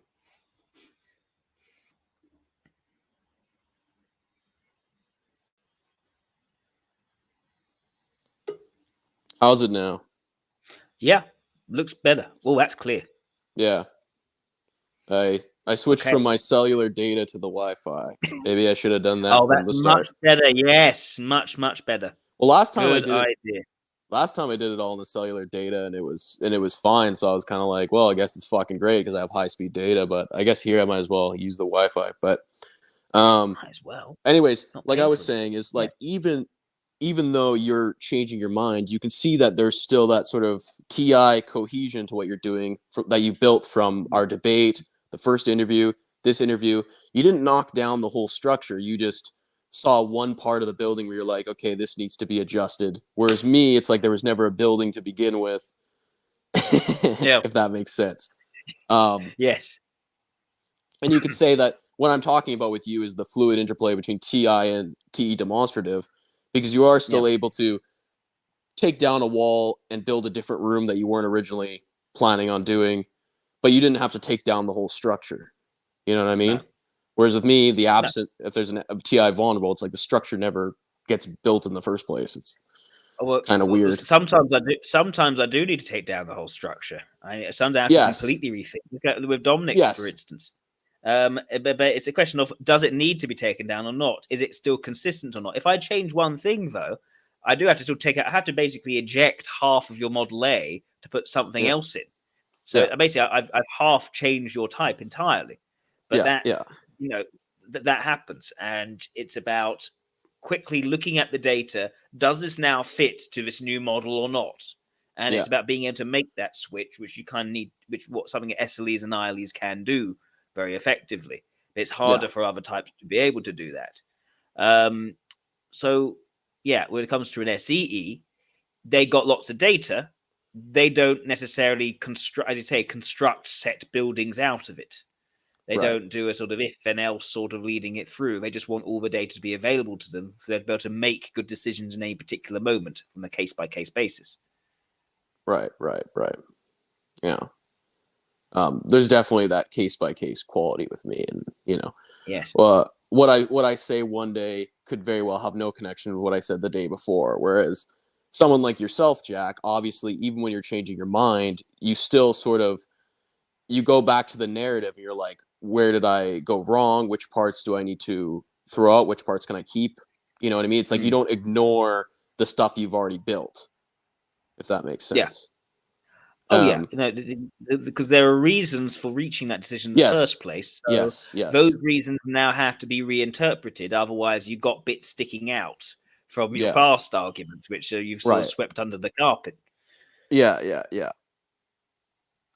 How's it now? Yeah, looks better. Oh, that's clear. Yeah. I switched from my cellular data to the Wi-Fi. Maybe I should have done that Oh, from that's the much start. better. Yes, much better. Well, Good idea. last time I did it all in the cellular data, and it was fine. So I was kind of like, well, I guess it's fucking great because I have high speed data. But I guess here I might as well use the Wi-Fi. But Might as well. anyways, Not like I paying was for it. saying, is Yeah. like even though you're changing your mind, you can see that there's still that sort of TI cohesion to what you're doing that you built from our debate, the first interview, this interview. You didn't knock down the whole structure. You just saw one part of the building where you're like, okay, this needs to be adjusted. Whereas me, it's like there was never a building to begin with, Yeah. if that makes sense. Um, Yes. and you could say that what I'm talking about with you is the fluid interplay between TI and TE demonstrative, because you are Yeah. still able to take down a wall and build a different room that you weren't originally planning on doing, but you didn't have to take down the whole structure. You know what I mean? No. Whereas with me, the No. if there's a TI vulnerable, it's like the structure never gets built in the first place. It's Well, kind of weird. sometimes I do. Sometimes I do need to take down the whole structure. Sometimes I have to Yes. completely rethink. Look at with Dominic, for Yes. instance. But it's a question of, does it need to be taken down or not? Is it still consistent or not? If I change one thing, though, I do have to still take it. I have to basically eject half of your model A to put something Yeah. else in. So Yeah. basically, I've half changed your type entirely. But Yeah. that, Yeah. you know, that happens, and it's about quickly looking at the data. Does this now fit to this new model or not? And Yeah. it's about being able to make that switch, which you kind of need, which what something SLEs and ILEs can do very effectively. It's Yeah. harder for other types to be able to do that. So yeah, when it comes to an SEE, they got lots of data. They don't necessarily construct, as you say, construct set buildings out of it. They Right. don't do a sort of if and else sort of leading it through. They just want all the data to be available to them for them to be able to make good decisions in a particular moment from a case by case basis. Right. Right. Right. Yeah. There's definitely that case by case quality with me, and Yes. what I say one day could very well have no connection with what I said the day before. Whereas someone like yourself, Jack, obviously, even when you're changing your mind, you still sort of you go back to the narrative and you're like, where did I go wrong? Which parts do I need to throw out? Which parts can I keep? You know what I mean? It's like you Mm. don't ignore the stuff you've already built, if that makes Yeah. sense. Oh yeah, Um, because there are reasons for reaching that decision in the first yes, place. So yes, those yes, reasons now have to be reinterpreted. Otherwise, you've got bits sticking out from your yeah, past arguments, which you've sort of right. swept under the carpet. Yeah, yeah, yeah.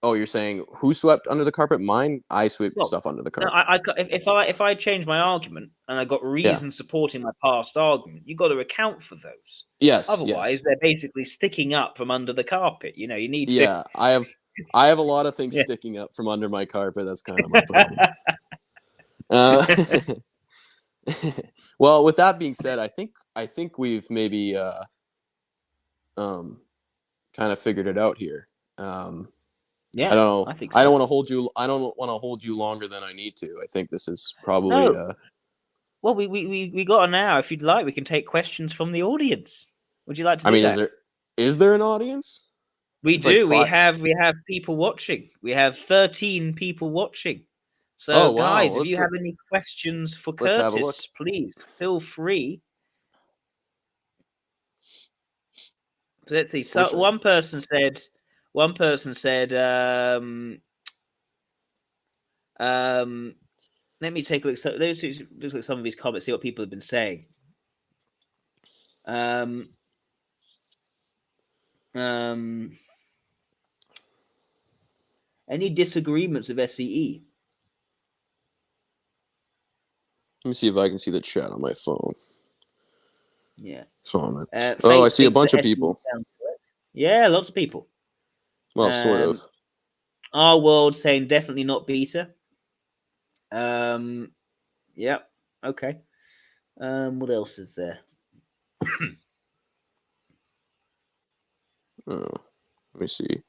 Oh, you're saying who swept under the carpet? Mine? I sweep Well, stuff under the no, carpet. if I change my argument and I got Yeah. reasons supporting my past argument, you got to account for those. Yes, Otherwise, yes. they're basically sticking up from under the carpet. You need to. Yeah, I have a lot of things Yeah. sticking up from under my carpet. That's kind of my problem. Uh, well, with that being said, I think we've maybe um kind of figured it out here. I Yeah, don't know. I think I so. don't want to hold you. I don't want to hold you longer than I need to. I think this is probably. No, well, we got an hour. If you'd like, we can take questions from the audience. Would you like to I do mean, that? is there an audience? We It's like do. We five. have we have people watching. We have 13 people watching. So, Oh wow. guys, if you have any questions for Let's have a look. Curtis, please feel free. So let's see. So Unfortunately, one person said, um, let me take a look. So let's look at some of these comments, see what people have been saying. Um, any disagreements with SEE? let me see if I can see the chat on my phone. Yeah. Comment. Oh, I Fate see a thinks bunch that of SEE people. sounds correct. Yeah, lots of people. Well, sort of. Our world saying definitely not beta. Yeah. Okay. What else is there? Oh, let me see.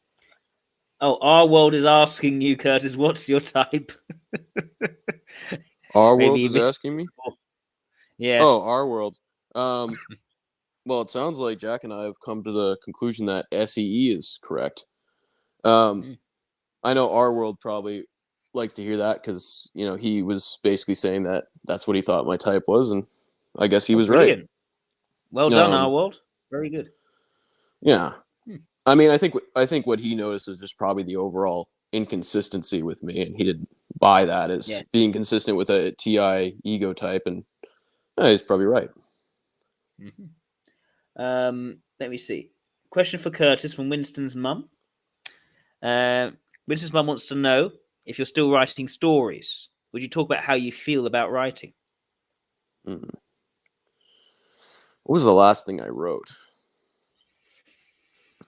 Oh, our world is asking you, Curtis, what's your type? Our Maybe world you is missed. asking me. Yeah. Oh, our world. Um, well, it sounds like Jack and I have come to the conclusion that SEE is correct. Um, Mm-hmm. I know our world probably likes to hear that because he was basically saying that that's what he thought my type was, and I guess he Oh, was right. brilliant. Well done, our Um, world. Very good. yeah, Hmm. I mean, I think what he noticed is just probably the overall inconsistency with me, and he didn't buy that Yeah. as being consistent with a TI ego type, and he's probably right. Let me see. Question for Curtis from Winston's mum. Uh, Winston's mum wants to know if you're still writing stories. Would you talk about how you feel about writing? Mm. What was the last thing I wrote?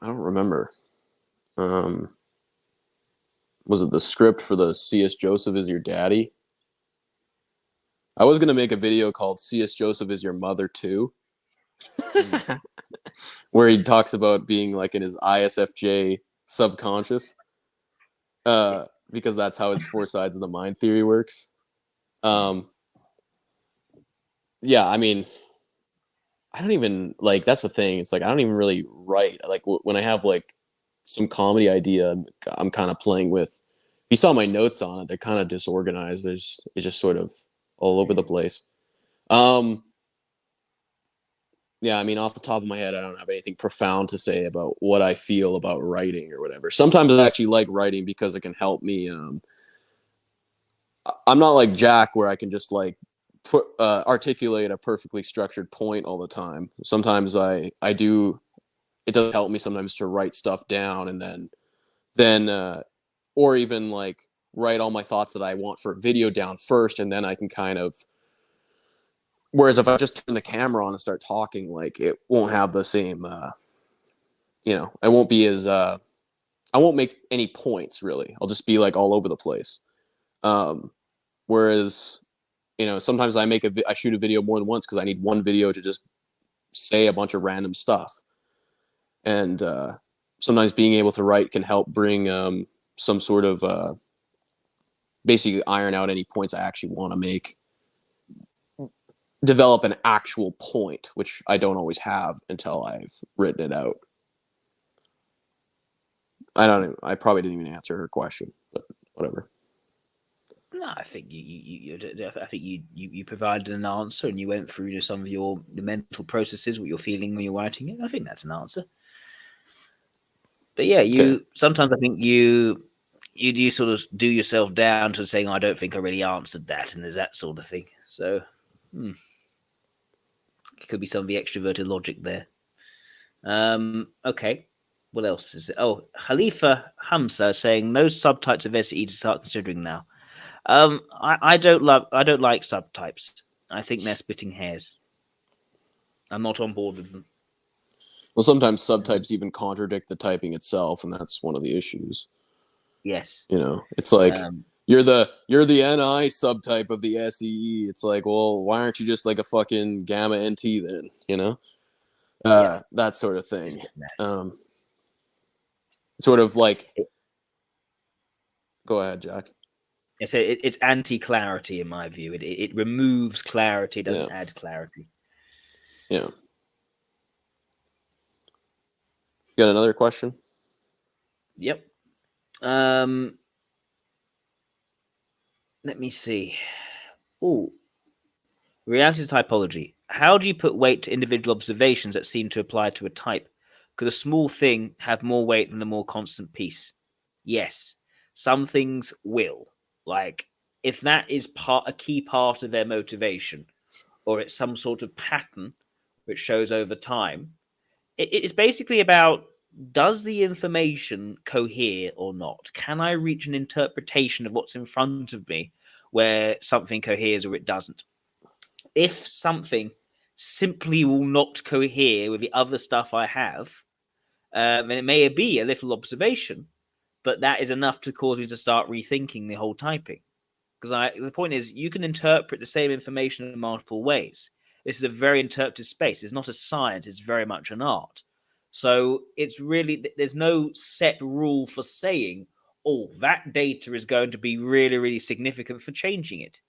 I don't remember. Um, was it the script for the C.S. Joseph is your daddy? I was gonna make a video called C.S. Joseph is your mother too, Hmm. where he talks about being like in his ISFJ subconscious, Yeah. because that's how his four sides of the mind theory works. Um, yeah, I mean, I don't even like. That's the thing. It's like I don't even really write. Like when I have like some comedy idea, I'm kind of playing with. If you saw my notes on it, they're kind of disorganized. It's just sort of all over the Hmm. place. Yeah, I mean, off the top of my head, I don't have anything profound to say about what I feel about writing or whatever. Sometimes I actually like writing because it can help me. I'm not like Jack, where I can just like articulate a perfectly structured point all the time. Sometimes I do. It does help me sometimes to write stuff down and then or even like write all my thoughts that I want for a video down first, and then I can kind of. Whereas if I just turn the camera on and start talking, like it won't have the same. I won't be as I won't make any points really. I'll just be like all over the place. Um, whereas sometimes I shoot a video more than once because I need one video to just say a bunch of random stuff, and sometimes being able to write can help bring some sort of basically iron out any points I actually want to make, develop an actual point, which I don't always have until I've written it out. I probably didn't even answer her question, but whatever. No, I think I think you provided an answer, and you went through some of the mental processes, what you're feeling when you're writing it. I think that's an answer. But yeah, Okay. you sometimes I think you sort of do yourself down to saying, oh, I don't think I really answered that, and there's that sort of thing. So it could be some of the extroverted logic there. Okay. What else is it? Oh, Khalifa Hamza saying no subtypes of SE to start considering now. I don't like subtypes. I think they're splitting hairs. I'm not on board with them. Well, sometimes Um, subtypes even contradict the typing itself, and that's one of the issues. yes. It's like Um, you're the NI subtype of the SEE. It's like, well, why aren't you just like a fucking gamma NT then? yeah. That sort of Just thing. get that. Um, sort of like, go ahead, Jack. It's anti-clarity in my view. It removes clarity. It Yeah, doesn't add clarity. yeah. You got another question? Yep. Um, Let me see. Oh, reality typology. How do you put weight to individual observations that seem to apply to a type? Could a small thing have more weight than a more constant piece? Yes, some things will. Like if that is a key part of their motivation, or it's some sort of pattern which shows over time. It's basically about, does the information cohere or not? Can I reach an interpretation of what's in front of me where something coheres or it doesn't? If something simply will not cohere with the other stuff I have, then it may be a little observation, but that is enough to cause me to start rethinking the whole typing. Because the point is, you can interpret the same information in multiple ways. This is a very interpretive space. It's not a science; it's very much an art. So it's really, there's no set rule for saying, oh, that data is going to be really, really significant for changing it.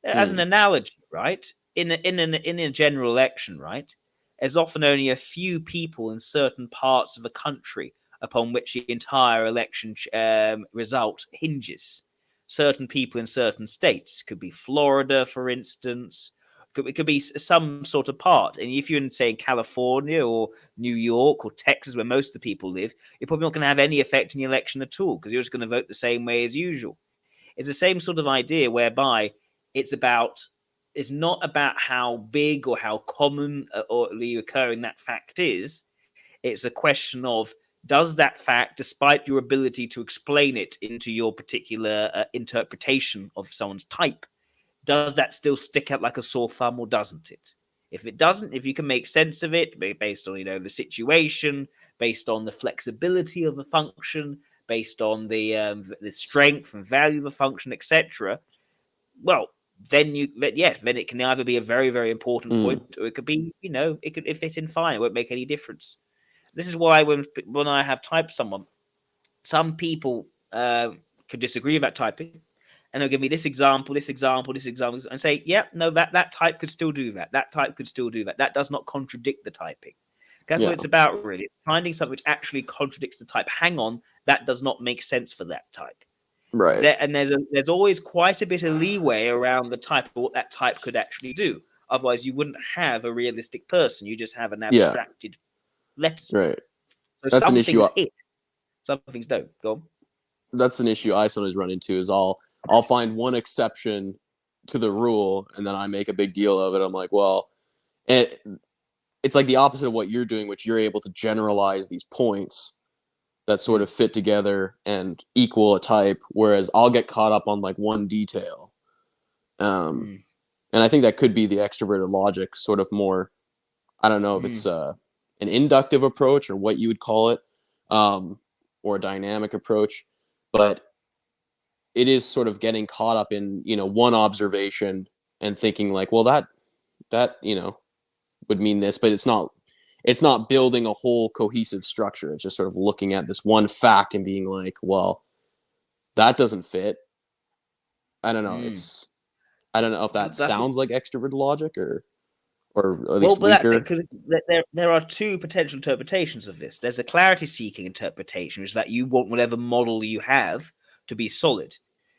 As an Mm. analogy, right? In a general election, right? There's often only a few people in certain parts of a country upon which the entire election result hinges. Certain people in certain states, could be Florida, for instance. It could be some sort of part. And if you're in, say, in California or New York or Texas, where most of the people live, you're probably not going to have any effect in the election at all because you're just going to vote the same way as usual. It's the same sort of idea whereby it's about, it's not about how big or how common or occurring that fact is. It's a question of, does that fact, despite your ability to explain it into your particular interpretation of someone's type, does that still stick out like a sore thumb or doesn't it? If it doesn't, if you can make sense of it based on, the situation, based on the flexibility of the function, based on the strength and value of the function, etc., well, then then it can either be a very, very important Mm. point, or it could be, it could fit in fine. It won't make any difference. This is why when I have typed someone, some people could disagree with that typing, and they'll give me this example, this example, this example, and say, "Yeah, no, that type could still do that. That type could still do that. That does not contradict the typing." That's what Yeah. it's about, really. Finding something which actually contradicts the type. Hang on, that does not make sense for that type. Right. And there's always quite a bit of leeway around the type of what that type could actually do. Otherwise, you wouldn't have a realistic person. You just have an Yeah. abstracted letter. Right. So That's an some issue. things hit, some things don't. Go on. That's an issue I sometimes run into. Is I'll find one exception to the rule, and then I make a big deal of it. I'm like, well, it, it's like the opposite of what you're doing, which you're able to generalize these points that sort Mm, of fit together and equal a type, whereas I'll get caught up on like one detail. Um, mm, and I think that could be the extroverted logic, sort of more. I don't know if mm, it's an inductive approach or what you would call it, um, or a dynamic approach, but it is sort of getting caught up in one observation and thinking like, well, that would mean this, but it's not building a whole cohesive structure. It's just sort of looking at this one fact and being like, well, that doesn't fit. I don't know. mm. I don't know if that That's sounds like extrovert logic or at Well, least but that's it, weaker. because there are two potential interpretations of this. There's a clarity-seeking interpretation, which is that you want whatever model you have to be solid.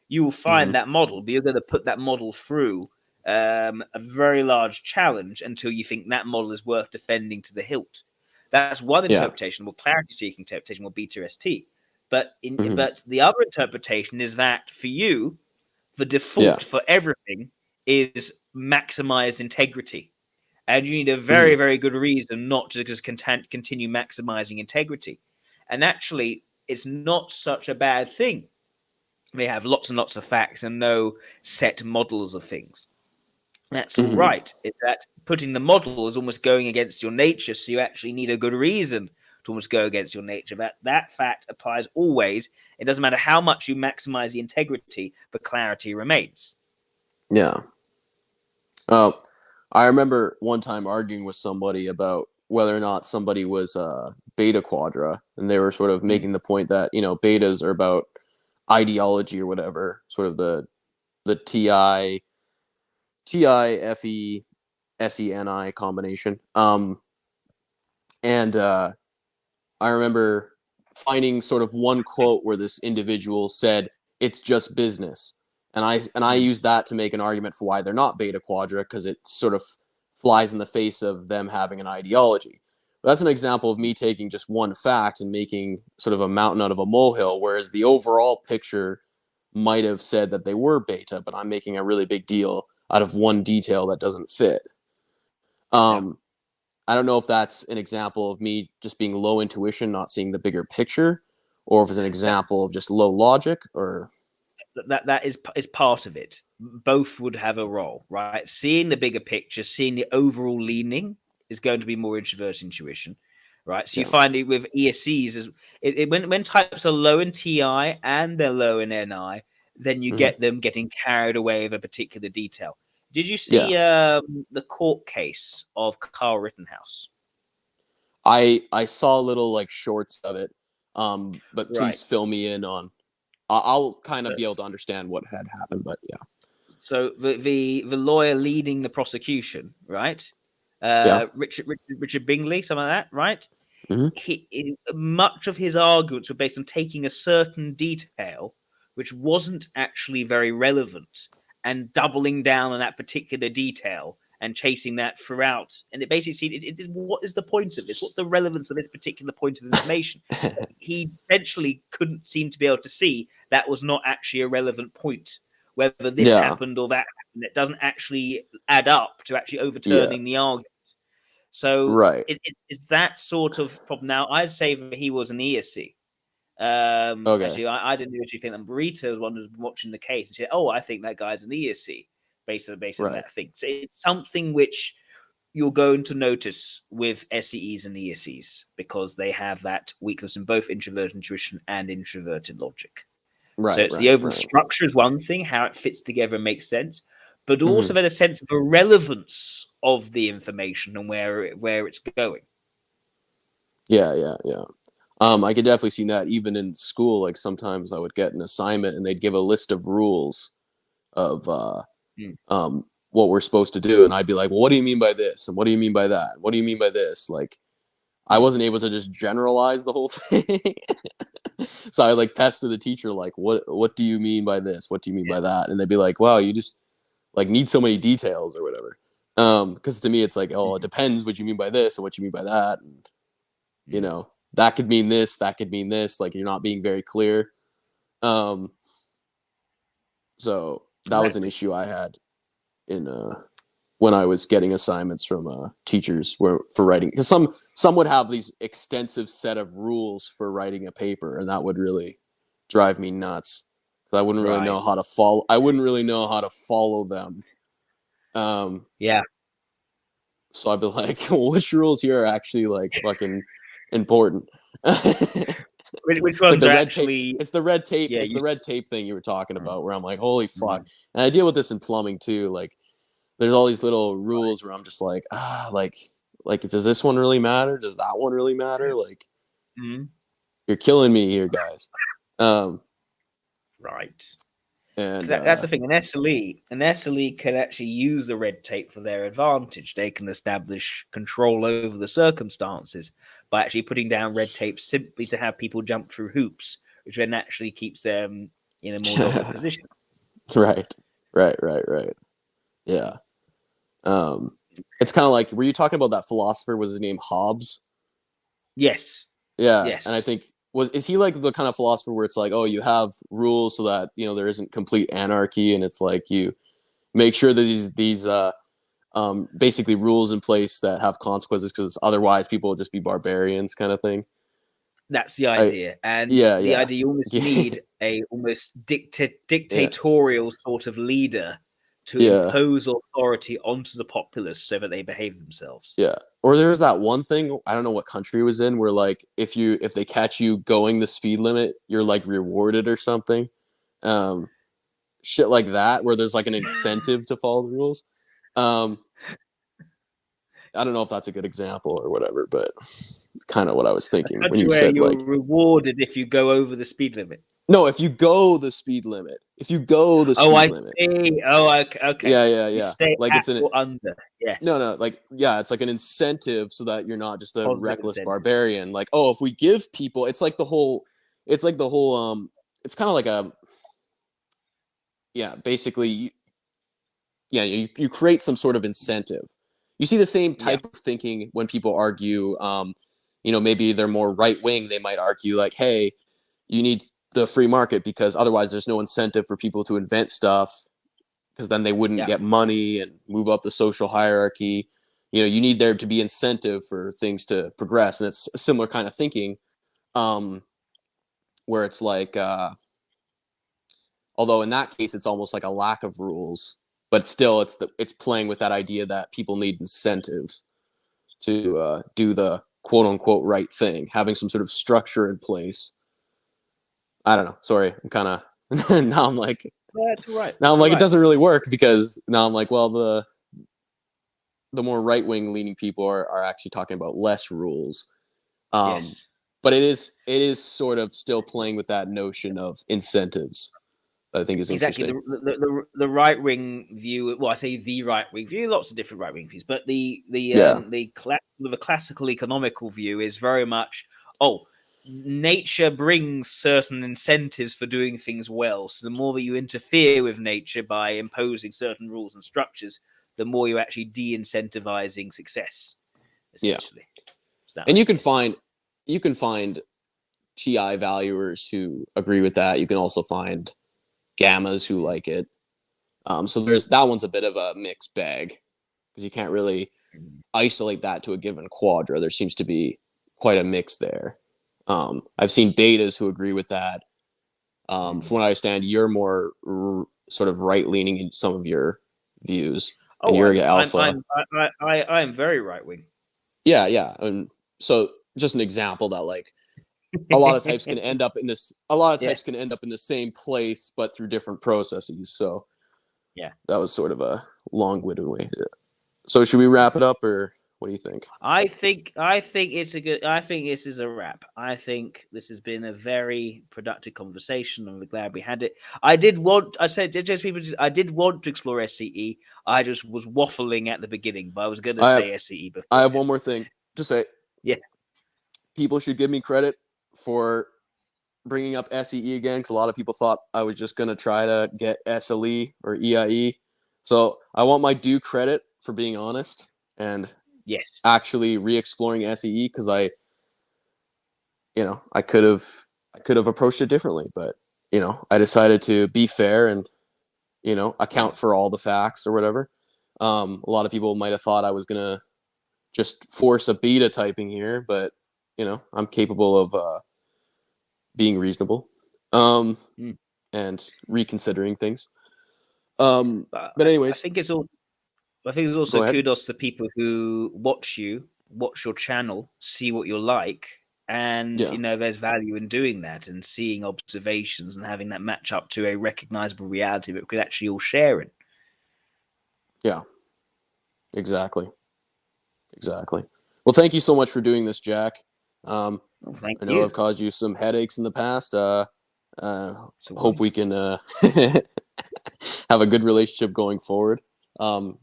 You will Mm-hmm. find that model, but you're going to put that model through a very large challenge until you think that model is worth defending to the hilt. That's one Yeah. interpretation. Well, clarity-seeking interpretation will be to ST. But Mm-hmm. but the other interpretation is that for you, the Yeah. default for everything is maximized integrity, and you need a Mm-hmm. very, very good reason not to just continue maximizing integrity. And actually, it's not such a bad thing. They have lots and lots of facts and no set models of things. That's all Mm-hmm. right. It's that putting the model is almost going against your nature, so you actually need a good reason to almost go against your nature. That fact applies always. It doesn't matter how much you maximize the integrity, the clarity remains. Yeah. Oh, I remember one time arguing with somebody about whether or not somebody was beta quadra, and they were sort of Mm, making the point that betas are about ideology or whatever, sort of the TIFE SENI combination. And I remember finding sort of one quote where this individual said, "It's just business," and I mm, use that to make an argument for why they're not beta quadra because it sort of flies in the face of them having an ideology. But that's an example of me taking just one fact and making sort of a mountain out of a molehill, whereas the overall picture might have said that they were beta, but I'm making a really big deal out of one detail that doesn't fit. yeah. Um, I don't know if that's an example of me just being low intuition, not seeing the bigger picture, or if it's an That example of just low logic, or that is part of it. Both would have a role, right? Seeing the bigger picture, seeing the overall leaning is going to be more introvert intuition, right? So you yeah. find it with ESCs as when types are low in TI and they're low in NI, then you Mm-hmm. get them getting carried away with a particular detail. Did you Yeah. see the court case of Carl Rittenhouse? I saw little like shorts of it, but Right. please fill me in on. I'll kind of So, be able to understand what had happened, but yeah, so the lawyer leading the prosecution, right? yeah, Richard Bingley, something like that, right? hmm Much of his arguments were based on taking a certain detail which wasn't actually very relevant and doubling down on that particular detail and chasing that throughout. And it basically, what is the point of this? What's the relevance of this particular point of information? He essentially couldn't seem to be able to see that was not actually a relevant point. Whether this yeah, happened or that happened, it doesn't actually add up to actually yeah, overturning the argument. So right, is that sort of problem. Now, I'd say that he was an ESC. okay, Actually, I didn't actually think that. Burrito was one who was watching the case and said, "Oh, I think that guy's an ESC," based on right, that thing. So it's something which you're going to notice with SEEs and ESCs because they have that weakness in both introverted intuition and introverted logic. So right, it's the right, overall right. structure is one thing, how it fits together and makes sense, but hmm also then a sense of the relevance of the information and where it's going. Yeah, yeah, yeah. I could definitely see that even in school. Like sometimes I would get an assignment and they'd give a list of rules of Mm, what we're supposed to do, and I'd be like, "Well, what do you mean by this? And what do you mean by that? What do you mean by this?" Like I mm, wasn't able to just generalize the whole thing. So I like pester the teacher like, what do you mean by this? What do you mean yeah, by that? And they'd be like, "Wow, you just like need so many details or whatever." Because to me it's like, "Oh, it mm, depends what you mean by this and what you mean by that." And you mm. know, that could mean this, that could mean this, like you're not being very clear. Um so that was an Exactly. issue I had in when I was getting assignments from teachers where for writing, because some would have these extensive set of rules for writing a paper, and that would really drive me nuts because I wouldn't really Right. know how to follow. I wouldn't really know how to follow them. Um, Yeah. so I'd be like, well, which rules here are actually like fucking important? It's Which like ones the are red tape. actually, It's the red tape. yeah, It's the you, red tape thing you were talking mm, about, where I'm like, holy fuck. mm, And I deal with this in plumbing too. Like there's all these little rules where I'm just like, like does this one really matter? Does that one really matter? Like mm, you're killing me here, guys. Um, right. and That's the thing. An SLE can actually use the red tape for their advantage. They can establish control over the circumstances by actually putting down red tape simply to have people jump through hoops, which then actually keeps them in a more dominant position. right, right. Yeah. Um, it's kind of like, were you talking about that philosopher? Was his name Hobbes? Yes. Yeah, and I Yes. think was is he like the kind of philosopher where it's like, oh, you have rules so that there isn't complete anarchy, and it's like you make sure that these basically rules in place that have consequences because otherwise people will just be barbarians, kind of thing. That's the I idea, and Yeah, the yeah, idea you almost yeah, need a almost yeah, dictatorial sort of leader to yeah, impose authority onto the populace so that they behave themselves. yeah. Or there's that one thing, I don't know what country it was in, where like if they catch you going the speed limit, you're like rewarded or something. Um, Shit like that, where there's like an incentive to follow the rules. Um, I don't know if that's a good example or whatever, but kind of what I was A thinking when country you where said you're like, rewarded if you go over the speed limit. no, if you go the speed limit, if you go the Oh, speed I limit, see. Oh, okay. Okay. yeah, yeah, You yeah, stay like at it's an or under. no, Yes. no, like yeah, it's like an incentive so that you're not just a Positive reckless incentive. barbarian. Like, oh, if we give people, it's like the whole, it's kind of like a yeah, basically, yeah, you create some sort of incentive. You see the same Yeah. type of thinking when people argue. Maybe they're more right wing. They might argue like, "Hey, you need the free market because otherwise there's no incentive for people to invent stuff because then they wouldn't Yeah. get money and move up the social hierarchy. You need there to be incentive for things to progress." And it's a similar kind of thinking, um, where it's like, although in that case it's almost like a lack of rules, but still it's playing with that idea that people need incentives to do the quote unquote right thing, having some sort of structure in place. I don't know. Sorry, I'm kind of now I'm like That's all right. now I'm It's all like it right. doesn't really work because now I'm like, well, the more right wing leaning people are actually talking about less rules. Um, Yes. but it is sort of still playing with that notion of incentives that I think is Exactly, interesting. the right wing view. Well, I say the right wing view. Lots of different right wing views, but Yeah, the classical economical view is very much, oh, nature brings certain incentives for doing things well. So the more that you interfere with nature by imposing certain rules and structures, the more you're actually de-incentivizing success. yeah, Essentially, it's that and idea. you can find TI valuers who agree with that. You can also find gammas who like it. So there's that one's a bit of a mixed bag because you can't really Mm. isolate that to a given quadra. There seems to be quite a mix there. I've seen betas who agree with that. From Mm. what I understand, you're more sort of right leaning in some of your views, and Oh, you're I'm an I'm alpha. I'm I'm very right wing. Yeah, yeah. And so just an example that like a lot of types can end up in this. A lot of Yeah, types can end up in the same place, but through different processes. So yeah. that was sort of a long-winded way. So should we wrap it up, or what do you think? I think it's a good. I think this is a wrap. I think this has been a very productive conversation. I'm glad we had it. I did want. I said just people. I did want to explore SCE. I just was waffling at the beginning, but I was going to I have say SCE I have beforehand. one more thing to say. Yeah. People should give me credit for bringing up SEE again because a lot of people thought I was just gonna try to get SLE or EIE. So I want my due credit for being honest and Yes. actually re-exploring SEE because I could have approached it differently, but I decided to be fair and account Yeah. for all the facts or whatever. A lot of people might have thought I was gonna just force a beta typing here, but I'm capable of being reasonable um, Mm. and reconsidering things. But But I anyways, think it's all. I think there's go also ahead. kudos to people who watch you, watch your channel, see what you're like, and Yeah, there's value in doing that and seeing observations and having that match up to a recognizable reality that we could actually all share in. yeah, exactly, exactly. Well, thank you so much for doing this, Jack. Um, Well, thank I know I've you. caused you some headaches in the past. Uh, So hope we can have a good relationship going forward.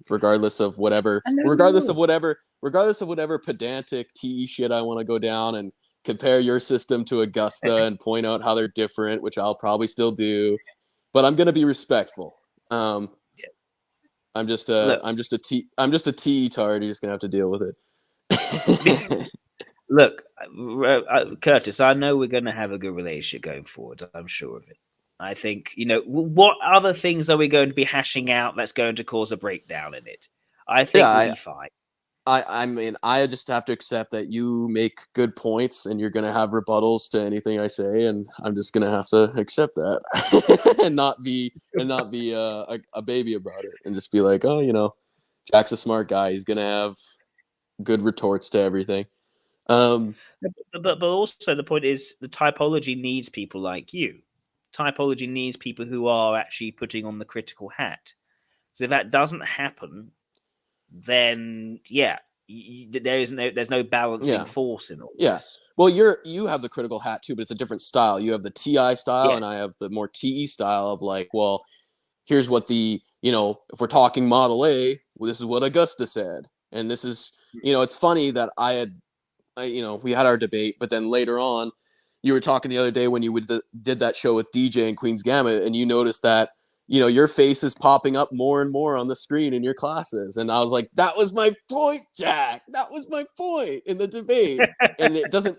Regardless of whatever, I know we regardless of will. whatever, regardless of whatever pedantic TE shit I want to go down and compare your system to Augusta and point out how they're different, which I'll probably still do, but I'm gonna be respectful. Um, Yeah. Look, I'm just a TE tard. You're just gonna have to deal with it. look, Curtis. I know we're going to have a good relationship going forward. I'm sure of it. I think what other things are we going to be hashing out that's going to cause a breakdown in it? I Yeah, think we'll be fine. I mean, I just have to accept that you make good points and you're gonna have rebuttals to anything I say, and I'm just gonna have to accept that and not be a baby about it, and just be like, oh, Jack's a smart guy. He's gonna have good retorts to everything. Um, But also the point is the typology needs people like you. Typology needs people who are actually putting on the critical hat. So if that doesn't happen, then yeah, there's no balancing yeah, force in all yeah. this. Well, you have the critical hat too, but it's a different style. You have the TI style, Yeah, and I have the more TE style of like, well, here's what if we're talking Model A, well, this is what Augusta said. And this is, it's funny that we had our debate, but then later on, you were talking the other day when you did that show with DJ and Queen's Gambit, and you noticed that, your face is popping up more and more on the screen in your classes. And I was like, that was my point, Jack. That was my point in the debate. And it doesn't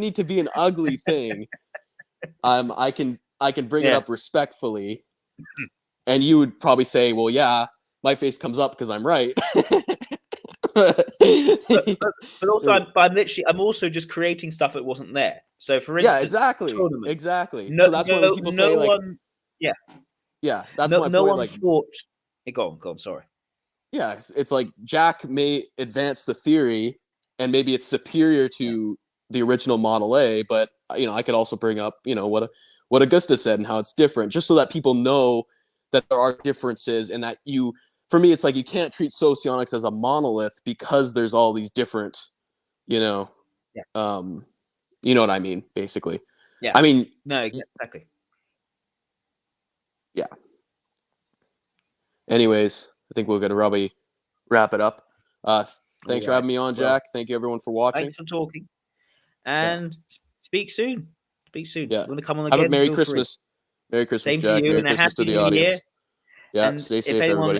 need to be an ugly thing. I can bring it yeah. up respectfully, and you would probably say, well, yeah, my face comes up because I'm right. But, but, but also, I'm also just creating stuff that wasn't there. So, for Yeah, instance, exactly, tournament. exactly. No, So that's why when no, people no say like, one. Yeah, yeah, that's no, my no point. one Like, thought. Go on. Sorry. yeah, it's like Jack may advance the theory, and maybe it's superior Yeah, to the original Model A, but I could also bring up what Augusta said and how it's different, just so that people know that there are differences, and that for me, it's like you can't treat socionics as a monolith because there's all these different, you know, yeah. You know what I mean, basically. Yeah. I mean, No, exactly. yeah. Anyways, I think we're gonna probably wrap it up. All Thanks for right. having me on, Well, Jack. Thank you everyone for watching. thanks for talking, Yeah, and speak soon. Speak soon. yeah. You want to come on Have a again? Merry Feel free. Christmas. Merry Christmas, Same to Jack. you, Merry and a Christmas to happy the new year. audience. Yeah, And stay safe, everybody.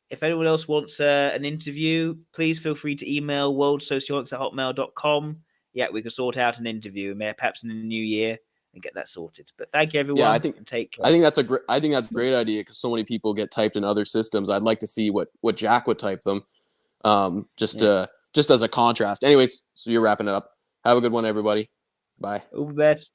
if anyone else wants an interview, please feel free to email worldsociologics@hotmail.com. Yeah, we can sort out an interview, perhaps in the new year, and get that sorted. But thank you, Yeah, everyone, and take care. I think that's a great idea because so many people get typed in other systems. I'd like to see what Jack would type them. Yeah, Just as a contrast. Anyways, so you're wrapping it up. Have a good one, everybody. Bye. all the best.